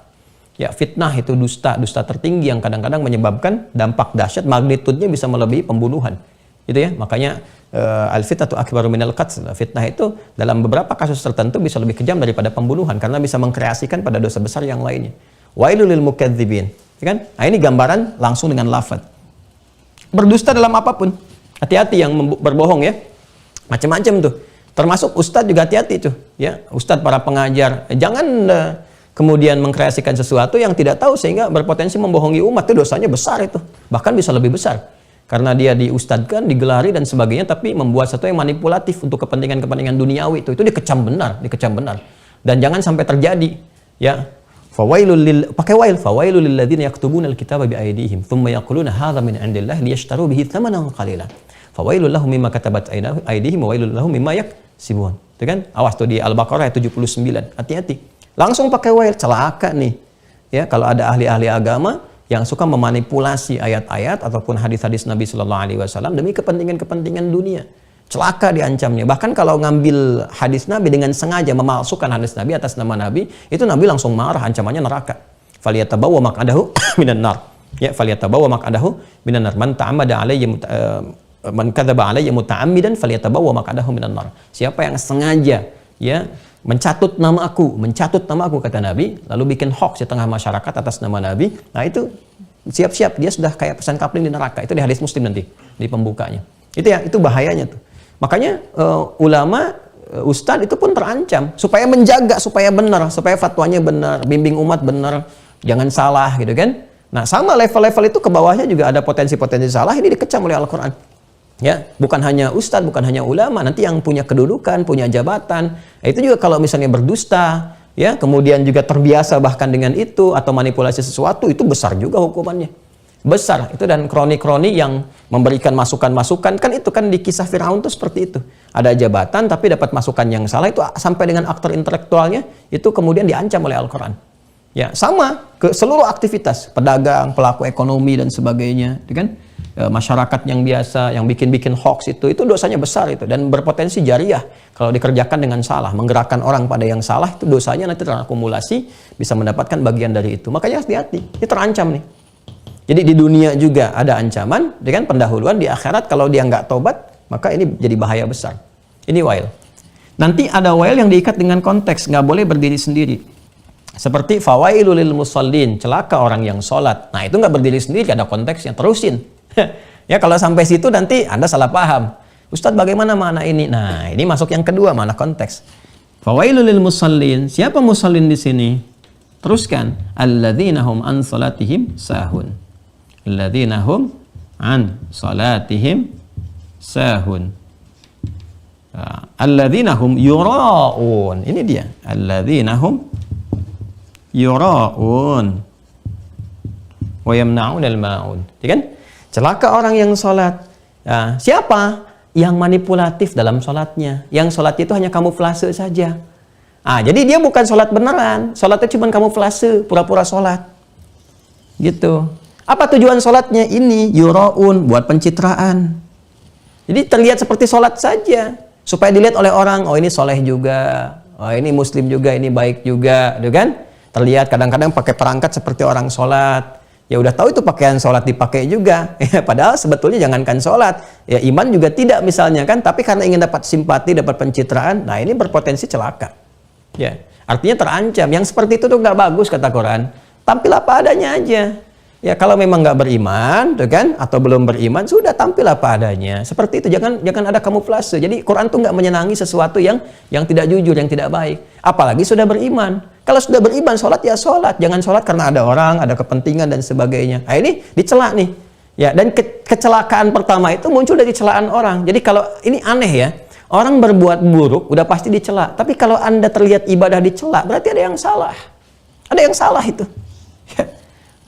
B: Ya, fitnah itu dusta, dusta tertinggi yang kadang-kadang menyebabkan dampak dahsyat, magnitudenya bisa melebihi pembunuhan. Gitu ya. Makanya al-fitnatu akbaru minal qatl. Fitnah itu dalam beberapa kasus tertentu bisa lebih kejam daripada pembunuhan karena bisa mengkreasikan pada dosa besar yang lainnya. Wailul lil mukadzibin. Ya kan? Nah, ini gambaran langsung dengan lafaz. Berdusta dalam apapun. Hati-hati yang berbohong ya. Macam-macam tuh. Termasuk ustadz juga hati-hati tuh, ya. Ustadz para pengajar, jangan kemudian mengkreasikan sesuatu yang tidak tahu sehingga berpotensi membohongi umat. Itu dosanya besar itu. Bahkan bisa lebih besar. Karena dia diustadkan, digelari dan sebagainya, tapi membuat sesuatu yang manipulatif untuk kepentingan-kepentingan duniawi itu dikecam benar. Dan jangan sampai terjadi, ya. Pakai wail, fawailul lil ladzina yaktubuna al-kitaba bi aydihim thumma yaquluna hadza min 'indillahi liyashtaru bihi thamanan qalilan. Fawailul lahum mimma katabat aydihim wa wailul lahum mimma yaksibun. Itu kan? Awas tuh di Al-Baqarah ayat 79. Hati-hati. Langsung pakai wail, celaka nih. Ya, kalau ada ahli-ahli agama yang suka memanipulasi ayat-ayat ataupun hadis-hadis Nabi sallallahu alaihi wasallam demi kepentingan-kepentingan dunia. celaka diancamnya. Bahkan kalau ngambil hadis Nabi dengan sengaja memalsukan hadis Nabi atas nama Nabi, itu Nabi langsung marah, ancamannya neraka. Falyatabawwa maq'adahu minan nar. Ya, falyatabawwa maq'adahu minan nar. Man ta'ammada alayya man kadzaba alayya muta'ammidan falyatabawwa maq'adahu minan nar. Siapa yang sengaja ya mencatut nama aku kata Nabi, lalu bikin hoax di tengah masyarakat atas nama Nabi, nah itu siap-siap dia sudah kayak pesan kapling di neraka. Itu di hadis Muslim nanti di pembukanya. Itu bahayanya tuh. Makanya ulama, ustadz itu pun terancam supaya menjaga, supaya benar, supaya fatwanya benar, bimbing umat benar, jangan salah gitu kan. Nah, sama level-level itu ke bawahnya juga ada potensi-potensi salah, ini dikecam oleh Al-Qur'an. Ya, bukan hanya ustadz, bukan hanya ulama, nanti yang punya kedudukan, punya jabatan. Itu juga kalau misalnya berdusta, ya, kemudian juga terbiasa bahkan dengan itu atau manipulasi sesuatu, itu besar juga hukumannya. Besar itu. Dan kroni-kroni yang memberikan masukan-masukan, kan itu kan di kisah Firaun tuh seperti itu. Ada jabatan tapi dapat masukan yang salah, itu sampai dengan aktor intelektualnya itu kemudian diancam oleh Al-Qur'an. Ya, sama ke seluruh aktivitas, pedagang, pelaku ekonomi dan sebagainya, kan? Masyarakat yang biasa yang bikin-bikin hoax itu dosanya besar itu dan berpotensi jariah kalau dikerjakan dengan salah, menggerakkan orang pada yang salah, itu dosanya nanti terakumulasi, bisa mendapatkan bagian dari itu. Makanya hati-hati, ini terancam nih. Jadi di dunia juga ada ancaman dengan pendahuluan, di akhirat kalau dia nggak tobat, maka ini jadi bahaya besar. Ini wail. Nanti ada wail yang diikat dengan konteks, nggak boleh berdiri sendiri. Seperti fawailul lil musallin, celaka orang yang sholat. Nah, itu nggak berdiri sendiri, ada konteksnya, terusin. Ya, kalau sampai situ nanti Anda salah paham. Ustadz, bagaimana makna ini? Nah, ini masuk yang kedua, mana konteks. Fawailul lil musallin, siapa musallin di sini? Teruskan, alladzina hum an salatihim sahun. Alladzina hum an salatihim sahun. Alladzina hum yura'un. Ini dia. Alladzina hum yura'un wa yamna'un al-ma'un. Ya kan? Celaka orang yang sholat. Nah, siapa? Yang manipulatif dalam sholatnya. Yang sholat itu hanya kamuflase saja. Jadi dia bukan sholat beneran. Sholatnya cuma kamuflase, pura-pura sholat. Gitu. Apa tujuan sholatnya? Ini yura'un, buat pencitraan. Jadi terlihat seperti sholat saja, supaya dilihat oleh orang, oh ini soleh juga, oh ini muslim juga, ini baik juga, gitu kan? Terlihat kadang-kadang pakai perangkat seperti orang sholat. Ya udah tahu itu pakaian sholat dipakai juga. Padahal sebetulnya jangankan sholat, ya iman juga tidak misalnya kan. Tapi karena ingin dapat simpati, dapat pencitraan, nah ini berpotensi celaka. Ya, artinya terancam. Yang seperti itu tuh nggak bagus kata Quran. Tampil apa adanya aja. Ya kalau memang nggak beriman, tuh kan, atau belum beriman, sudah tampil apa adanya. Seperti itu, jangan ada kamuflase. Jadi Quran tuh nggak menyenangi sesuatu yang tidak jujur, yang tidak baik. Apalagi sudah beriman. Kalau sudah beriman, sholat ya sholat. Jangan sholat karena ada orang, ada kepentingan dan sebagainya. Nah ini dicela nih. Ya, dan kecelakaan pertama itu muncul dari celaan orang. Jadi kalau ini aneh ya, orang berbuat buruk udah pasti dicela. Tapi kalau Anda terlihat ibadah dicela, berarti ada yang salah. Ada yang salah itu. Ya.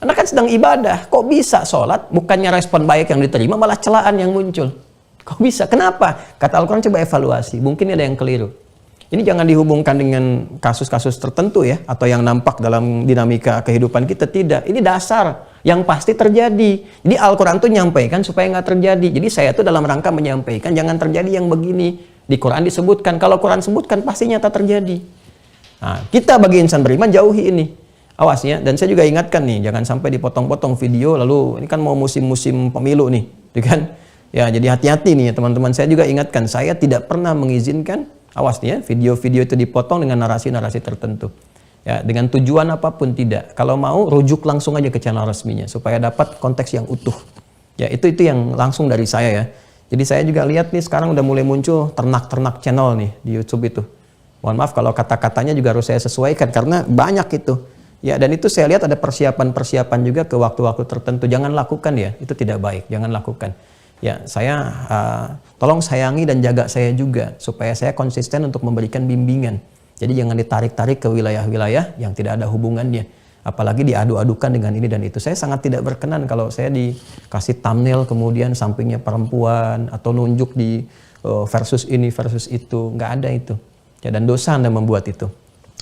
B: Anda kan sedang ibadah, kok bisa sholat, bukannya respon baik yang diterima, malah celaan yang muncul. Kok bisa? Kenapa? Kata Al-Quran, coba evaluasi, mungkin ada yang keliru. Ini jangan dihubungkan dengan kasus-kasus tertentu ya, atau yang nampak dalam dinamika kehidupan kita, tidak. Ini dasar yang pasti terjadi. Jadi Al-Quran tuh nyampaikan supaya nggak terjadi. Jadi saya tuh dalam rangka menyampaikan, jangan terjadi yang begini. Di Quran disebutkan, kalau Quran sebutkan pasti nyata terjadi. Nah, kita bagi insan beriman jauhi ini. Awas ya, dan saya juga ingatkan nih, jangan sampai dipotong-potong video, lalu ini kan mau musim-musim pemilu nih, kan? Ya, jadi hati-hati nih ya teman-teman, saya juga ingatkan, saya tidak pernah mengizinkan, awas nih ya, video-video itu dipotong dengan narasi-narasi tertentu. Ya, dengan tujuan apapun tidak. Kalau mau, rujuk langsung aja ke channel resminya, supaya dapat konteks yang utuh. Ya, itu yang langsung dari saya ya. Jadi saya juga lihat nih, sekarang udah mulai muncul ternak-ternak channel nih, di YouTube itu. Mohon maaf kalau kata-katanya juga harus saya sesuaikan, karena banyak itu. Ya, dan itu saya lihat ada persiapan-persiapan juga ke waktu-waktu tertentu. Jangan lakukan ya, itu tidak baik. Jangan lakukan. Ya, saya tolong sayangi dan jaga saya juga supaya saya konsisten untuk memberikan bimbingan. Jadi jangan ditarik-tarik ke wilayah-wilayah yang tidak ada hubungannya. Apalagi diadu-adukan dengan ini dan itu. Saya sangat tidak berkenan kalau saya dikasih thumbnail kemudian sampingnya perempuan atau nunjuk di versus ini versus itu. Nggak ada itu. Ya, dan dosa Anda membuat itu.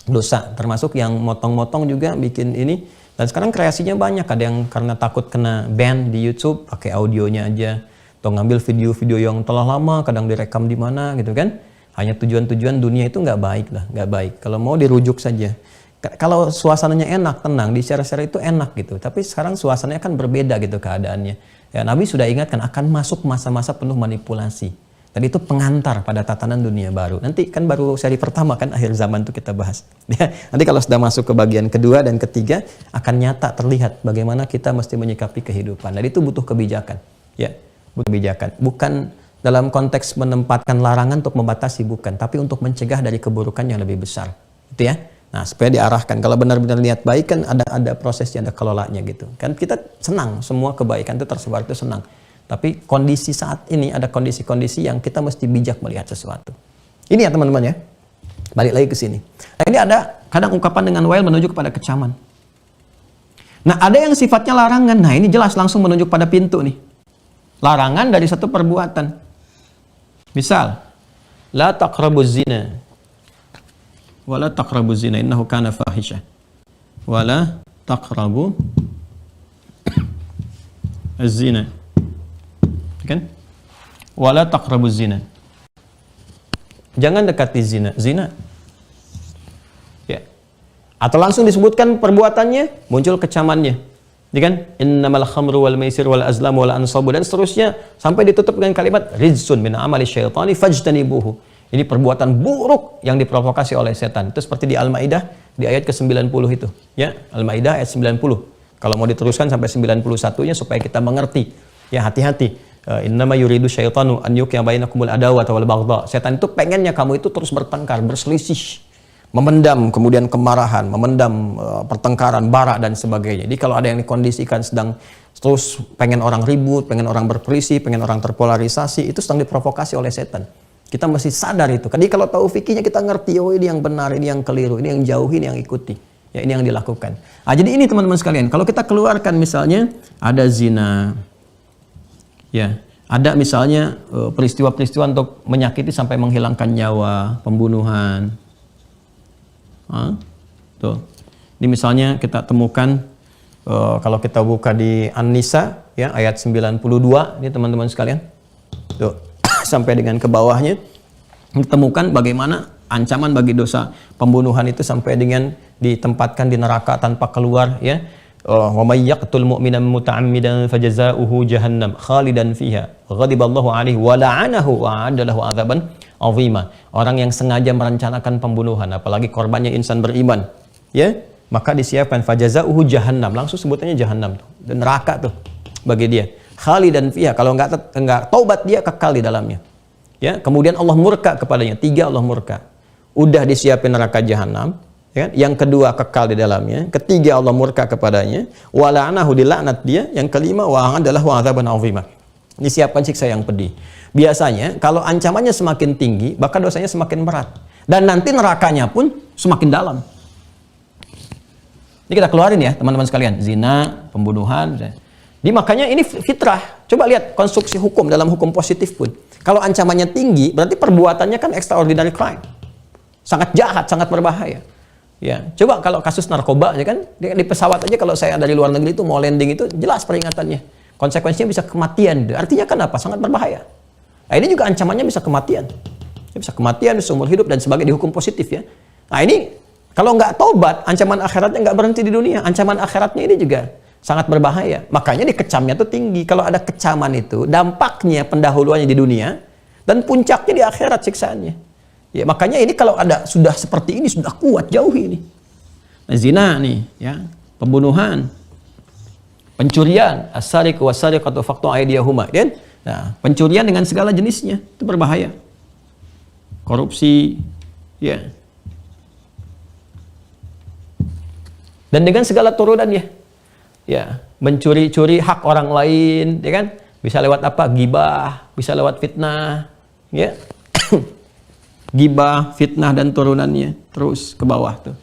B: Dosa, termasuk yang motong-motong juga bikin ini. Dan sekarang kreasinya banyak, ada yang karena takut kena ban di YouTube pakai audionya aja, atau ngambil video-video yang telah lama, kadang direkam di mana gitu kan. Hanya tujuan-tujuan dunia itu nggak baik lah, nggak baik. Kalau mau dirujuk saja. Kalau suasananya enak, tenang, di share-share itu enak gitu. Tapi sekarang suasananya kan berbeda gitu keadaannya. Ya, Nabi sudah ingatkan akan masuk masa-masa penuh manipulasi. Tadi itu pengantar pada tatanan dunia baru. Nanti kan baru seri pertama kan akhir zaman itu kita bahas. Ya, nanti kalau sudah masuk ke bagian kedua dan ketiga akan nyata terlihat bagaimana kita mesti menyikapi kehidupan. Dan itu butuh kebijakan. Ya, butuh kebijakan. Bukan dalam konteks menempatkan larangan untuk membatasi, bukan, tapi untuk mencegah dari keburukan yang lebih besar. Itu ya. Nah, supaya diarahkan. Kalau benar-benar niat baik kan ada prosesnya, ada kelolanya gitu. Kan kita senang semua kebaikan itu tersebar itu senang. Tapi kondisi saat ini ada kondisi-kondisi yang kita mesti bijak melihat sesuatu. Ini ya teman-teman ya. Balik lagi ke sini. Nah, ini ada kadang ungkapan dengan wail menuju kepada kecaman. Nah, ada yang sifatnya larangan. Nah, ini jelas langsung menunjuk pada pintu nih. Larangan dari satu perbuatan. Misal, la taqrabuz zina. Wala taqrabuz zina innahu kana fahisha. Wala taqrabu az-zina. Kan? Wala taqrabuz zina. Jangan dekati zina. Zina. Ya. Atau langsung disebutkan perbuatannya, muncul kecamannya. Ya kan? Innamal khamru wal maisir wal azlam wal ansabu dan seterusnya sampai ditutup dengan kalimat rizsun min amali syaitani fajtanibuhu. Ini perbuatan buruk yang diprovokasi oleh setan. Itu seperti di Al-Maidah di ayat ke-90 itu. Ya, Al-Maidah ayat 90. Kalau mau diteruskan sampai 91-nya supaya kita mengerti. Ya, hati-hati. Innama yuridu syaitanu an yuqi'a bainakumul adawata wal baghdha. Setan itu pengennya kamu itu terus bertengkar, berselisih, memendam kemudian kemarahan, memendam pertengkaran, bara dan sebagainya. Jadi kalau ada yang dikondisikan sedang terus pengen orang ribut, pengen orang berperisi, pengen orang terpolarisasi, itu sedang diprovokasi oleh setan. Kita mesti sadar itu. Jadi kalau tahu fikihnya kita ngerti, oh ini yang benar, ini yang keliru, ini yang jauhi, ini yang ikuti. Ya, ini yang dilakukan. Nah, jadi ini teman-teman sekalian, kalau kita keluarkan misalnya ada zina, ya, ada misalnya peristiwa-peristiwa untuk menyakiti sampai menghilangkan nyawa, pembunuhan. Tuh. Ini misalnya kita temukan kalau kita buka di An-Nisa ya ayat 92 ini teman-teman sekalian. Tuh, sampai dengan ke bawahnya ditemukan bagaimana ancaman bagi dosa pembunuhan itu sampai dengan ditempatkan di neraka tanpa keluar ya. Wa may yaqtul mu'mina muta'ammidan fajaza'uhu jahannam khalidan fiha ghadiballahu alaihi wa la'anahu wa 'adda lahu 'adzaban 'azima. Orang yang sengaja merencanakan pembunuhan apalagi korbannya insan beriman ya, maka disiapkan fajaza'uhu jahannam, langsung sebutannya jahannam tuh, dan neraka tuh bagi dia. Khalidan fiha, kalau enggak taubat dia kekal di dalamnya. Ya, kemudian Allah murka kepadanya. 3 Allah murka. Udah disiapin neraka jahannam. Ya kan? Yang kedua kekal di dalamnya, ketiga Allah murka kepadanya, wala'anahu dilaknat dia, yang kelima wa'adalah wa'adzaban 'azima. Disiapkan siksa yang pedih. Biasanya kalau ancamannya semakin tinggi, maka dosanya semakin berat dan nanti nerakanya pun semakin dalam. Ini kita keluarin ya teman-teman sekalian, zina, pembunuhan. Jadi makanya ini fitrah. Coba lihat konstruksi hukum dalam hukum positif pun. Kalau ancamannya tinggi, berarti perbuatannya kan extraordinary crime. Sangat jahat, sangat berbahaya. Ya, coba kalau kasus narkoba ya kan di pesawat aja kalau saya dari luar negeri itu mau landing itu jelas peringatannya. Konsekuensinya bisa kematian. Artinya kan apa? Sangat berbahaya. Nah, ini juga ancamannya bisa kematian. Ya, bisa kematian, seumur hidup dan sebagai dihukum positif ya. Nah, ini kalau nggak taubat, ancaman akhiratnya nggak berhenti di dunia. Ancaman akhiratnya ini juga sangat berbahaya. Makanya dikecamnya tuh tinggi. Kalau ada kecaman itu, dampaknya pendahuluannya di dunia dan puncaknya di akhirat siksaannya. Ya, makanya ini kalau ada sudah seperti ini sudah kuat, jauhi ini. Nah, zina nih, ya, pembunuhan, pencurian, as-sariqu was-sariqatu faqtu aydiyahuma, kan? Nah, pencurian dengan segala jenisnya itu berbahaya. Korupsi, ya. Dan dengan segala turunannya. Ya, mencuri-curi hak orang lain, ya kan? Bisa lewat apa? Ghibah, bisa lewat fitnah, ya. Gibah, fitnah dan turunannya terus ke bawah tuh.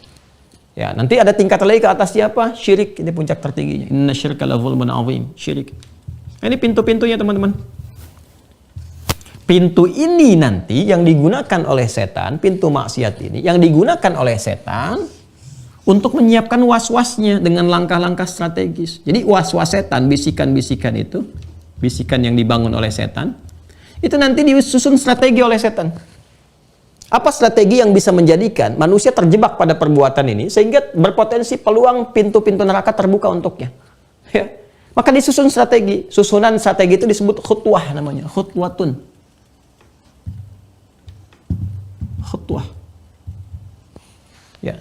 B: Ya, nanti ada tingkat lagi ke atas siapa? Syirik, ini puncak tertingginya. Inna syirka la dzulmun 'adzim, syirik. Ini pintu-pintunya teman-teman. Pintu ini nanti yang digunakan oleh setan, pintu maksiat ini yang digunakan oleh setan untuk menyiapkan was-wasnya dengan langkah-langkah strategis. Jadi was-was setan, bisikan-bisikan itu bisikan yang dibangun oleh setan, itu nanti disusun strategi oleh setan. Apa strategi yang bisa menjadikan manusia terjebak pada perbuatan ini sehingga berpotensi peluang pintu-pintu neraka terbuka untuknya? Ya. Maka disusun strategi. Susunan strategi itu disebut khutwah namanya, khutwatun. Khutwah. Ya.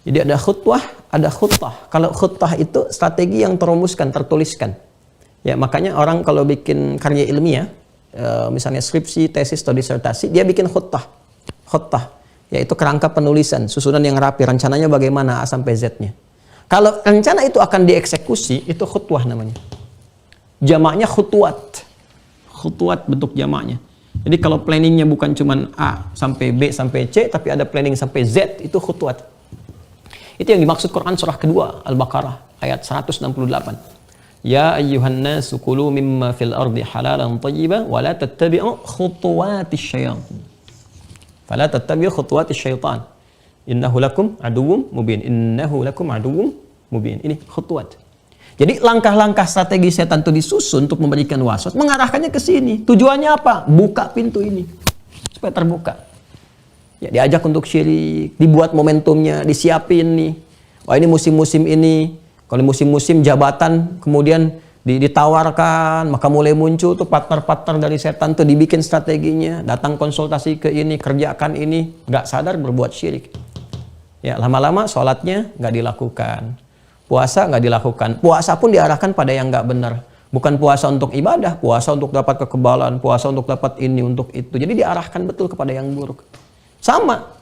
B: Jadi ada khutwah, ada khutah. Kalau khutah itu strategi yang terumuskan, tertuliskan. Ya, makanya orang kalau bikin karya ilmiah, misalnya skripsi, tesis atau disertasi, dia bikin khutah. Khutah, yaitu kerangka penulisan, susunan yang rapi, rencananya bagaimana A sampai Z-nya. Kalau rencana itu akan dieksekusi, itu khutwah namanya. Jamaknya khutwat. Khutwat bentuk jamaknya. Jadi kalau planningnya bukan cuma A sampai B sampai C, tapi ada planning sampai Z, itu khutwat. Itu yang dimaksud Quran surah kedua, Al-Baqarah, ayat 168. Ya ayyuhan nasu kulu mimma fil ardi halalan tayyiban wa la tattabi'u khutuwatis syayatin. Fala tattabi'u khutuwatis syaitan. Innahu lakum aduwwum mubin. Innahu lakum aduwwum mubin. Ini khutuwat. Jadi langkah-langkah strategi setan itu disusun untuk memberikan waswas, mengarahkannya ke sini. Tujuannya apa? Buka pintu ini supaya terbuka. Ya, diajak untuk syirik, dibuat momentumnya, disiapin nih. Wah, ini musim-musim ini. Kalau musim-musim jabatan kemudian ditawarkan, maka mulai muncul tuh partner-partner dari setan tuh dibikin strateginya, datang konsultasi ke ini, kerjakan ini, nggak sadar berbuat syirik. Ya, lama-lama sholatnya nggak dilakukan, puasa nggak dilakukan, puasa pun diarahkan pada yang nggak benar, bukan puasa untuk ibadah, puasa untuk dapat kekebalan, puasa untuk dapat ini, untuk itu, jadi diarahkan betul kepada yang buruk. Sama.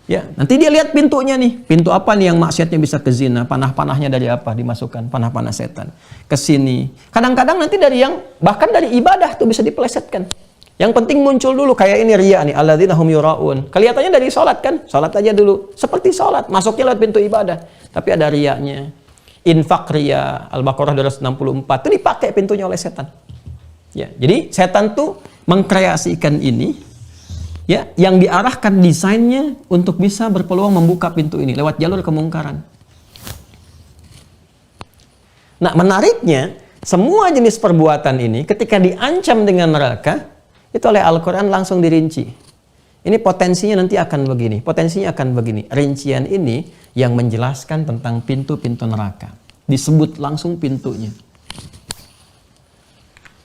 B: Ya, nanti dia lihat pintunya nih. Pintu apa nih yang maksiatnya bisa ke zina? Panah-panahnya dari apa dimasukkan? Panah-panah setan. Ke sini. Kadang-kadang nanti dari yang bahkan dari ibadah tuh bisa dipelesetkan. Yang penting muncul dulu kayak ini riya nih, alladzina hum yuraun. Kelihatannya dari salat kan? Salat aja dulu. Seperti salat, masuknya lewat pintu ibadah. Tapi ada riyanya. Infak riya, Al-Baqarah 264 itu dipakai pintunya oleh setan. Ya, jadi setan tuh mengkreasikan ini. Ya, yang diarahkan desainnya untuk bisa berpeluang membuka pintu ini lewat jalur kemungkaran. Nah, menariknya, semua jenis perbuatan ini ketika diancam dengan neraka, itu oleh Al-Quran langsung dirinci. Ini potensinya nanti akan begini, potensinya akan begini. Rincian ini yang menjelaskan tentang pintu-pintu neraka. Disebut langsung pintunya.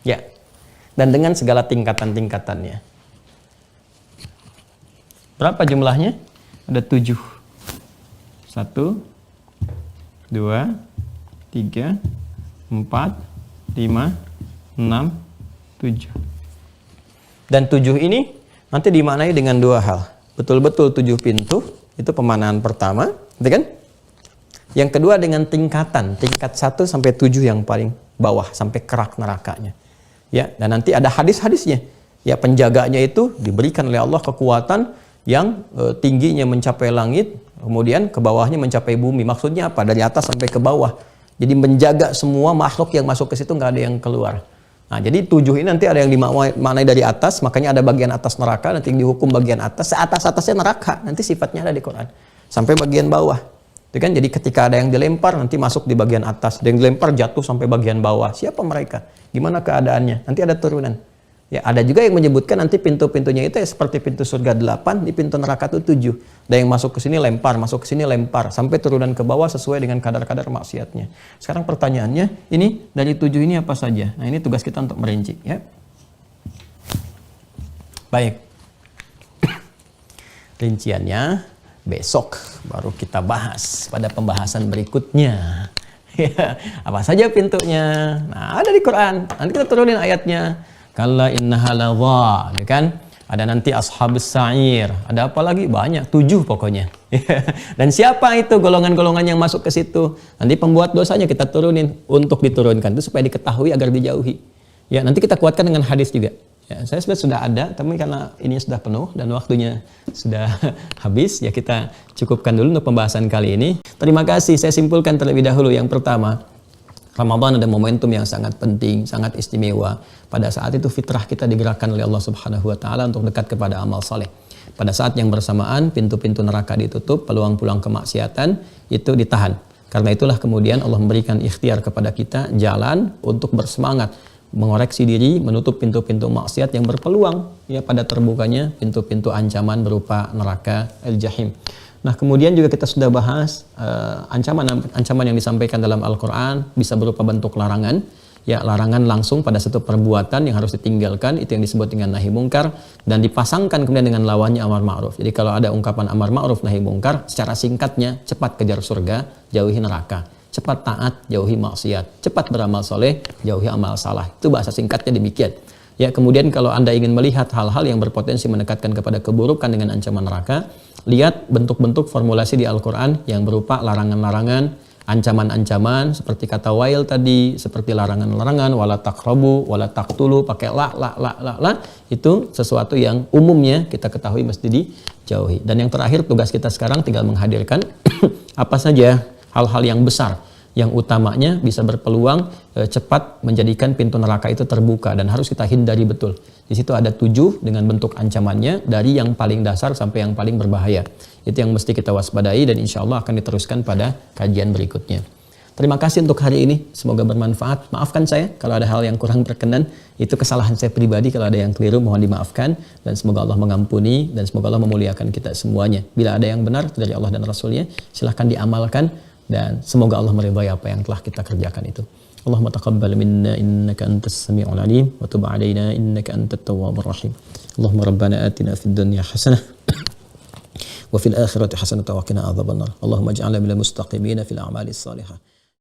B: Ya, dan dengan segala tingkatan-tingkatannya. Berapa jumlahnya? Ada 7. 1, 2, 3, 4, 5, 6, 7. Dan 7 ini nanti dimaknai dengan 2 hal. Betul-betul 7 pintu, itu pemaknaan pertama, gitu kan? Yang kedua dengan tingkatan, tingkat 1 sampai 7 yang paling bawah, sampai kerak nerakanya. Ya, dan nanti ada hadis-hadisnya. Ya, penjaganya itu diberikan oleh Allah kekuatan yang tingginya mencapai langit, kemudian ke bawahnya mencapai bumi. Maksudnya apa? Dari atas sampai ke bawah. Jadi menjaga semua makhluk yang masuk ke situ, nggak ada yang keluar. Nah, jadi 7 ini nanti ada yang dimaknai dari atas, makanya ada bagian atas neraka, nanti yang dihukum bagian atas. Seatas-atasnya neraka, nanti sifatnya ada di Quran. Sampai bagian bawah. Itu kan, jadi ketika ada yang dilempar, nanti masuk di bagian atas. Ada yang dilempar jatuh sampai bagian bawah. Siapa mereka? Gimana keadaannya? Nanti ada turunan. Ya, ada juga yang menyebutkan nanti pintu-pintunya itu ya seperti pintu surga 8, di pintu neraka itu 7. Ada yang masuk ke sini lempar, masuk ke sini lempar, sampai turunan ke bawah sesuai dengan kadar-kadar maksiatnya. Sekarang pertanyaannya, ini dari 7 ini apa saja? Nah, ini tugas kita untuk merinci, ya. Baik. Rinciannya besok baru kita bahas pada pembahasan berikutnya. Ya, apa saja pintunya? Nah, ada di Quran. Nanti kita turunin ayatnya. Kalla innaha ladha, ya kan? Ada nanti ashabus sa'ir. Ada apa lagi? Banyak, 7 pokoknya. Dan siapa itu golongan-golongan yang masuk ke situ? Nanti pembuat dosanya kita turunin untuk diturunkan itu supaya diketahui agar dijauhi. Ya, nanti kita kuatkan dengan hadis juga. Ya, saya sebenarnya sudah ada, tapi karena ini sudah penuh dan waktunya sudah habis, ya kita cukupkan dulu untuk pembahasan kali ini. Terima kasih. Saya simpulkan terlebih dahulu. Yang pertama, Ramadan ada momentum yang sangat penting, sangat istimewa. Pada saat itu fitrah kita digerakkan oleh Allah Subhanahu wa taala untuk dekat kepada amal saleh. Pada saat yang bersamaan pintu-pintu neraka ditutup, peluang-peluang kemaksiatan itu ditahan. Karena itulah kemudian Allah memberikan ikhtiar kepada kita jalan untuk bersemangat mengoreksi diri, menutup pintu-pintu maksiat yang berpeluang ya pada terbukanya pintu-pintu ancaman berupa neraka al-jahim. Nah, kemudian juga kita sudah bahas ancaman yang disampaikan dalam Al-Qur'an bisa berupa bentuk larangan. Ya, larangan langsung pada satu perbuatan yang harus ditinggalkan, itu yang disebut dengan nahi mungkar, dan dipasangkan kemudian dengan lawannya amar ma'ruf. Jadi kalau ada ungkapan amar ma'ruf nahi mungkar, secara singkatnya cepat kejar surga, jauhi neraka. Cepat taat, jauhi maksiat. Cepat beramal soleh, jauhi amal salah. Itu bahasa singkatnya demikian. Ya, kemudian kalau Anda ingin melihat hal-hal yang berpotensi mendekatkan kepada keburukan dengan ancaman neraka, lihat bentuk-bentuk formulasi di Al-Quran yang berupa larangan-larangan, ancaman-ancaman seperti kata wail tadi, seperti larangan-larangan, wala taqrabu, wala taqtulu, pakai la, itu sesuatu yang umumnya kita ketahui mesti dijauhi. Dan yang terakhir, tugas kita sekarang tinggal menghadirkan apa saja hal-hal yang besar yang utamanya bisa berpeluang cepat menjadikan pintu neraka itu terbuka dan harus kita hindari betul. Di situ ada 7 dengan bentuk ancamannya dari yang paling dasar sampai yang paling berbahaya. Itu yang mesti kita waspadai dan insya Allah akan diteruskan pada kajian berikutnya. Terima kasih untuk hari ini, semoga bermanfaat. Maafkan saya kalau ada hal yang kurang berkenan, itu kesalahan saya pribadi. Kalau ada yang keliru mohon dimaafkan, dan semoga Allah mengampuni dan semoga Allah memuliakan kita semuanya. Bila ada yang benar dari Allah dan Rasulnya, silahkan diamalkan dan semoga Allah meridhai apa yang telah kita kerjakan itu. Allahumma taqabbal minna innaka antas sami'ul alim wa tub 'alaina innaka antat tawwabur rahim. Allahumma rabbana atina fid dunya hasanah wa fil akhirati hasanah wa qina adzabannar. Allahumma ij'alna minal mustaqimin fil a'malis salihah.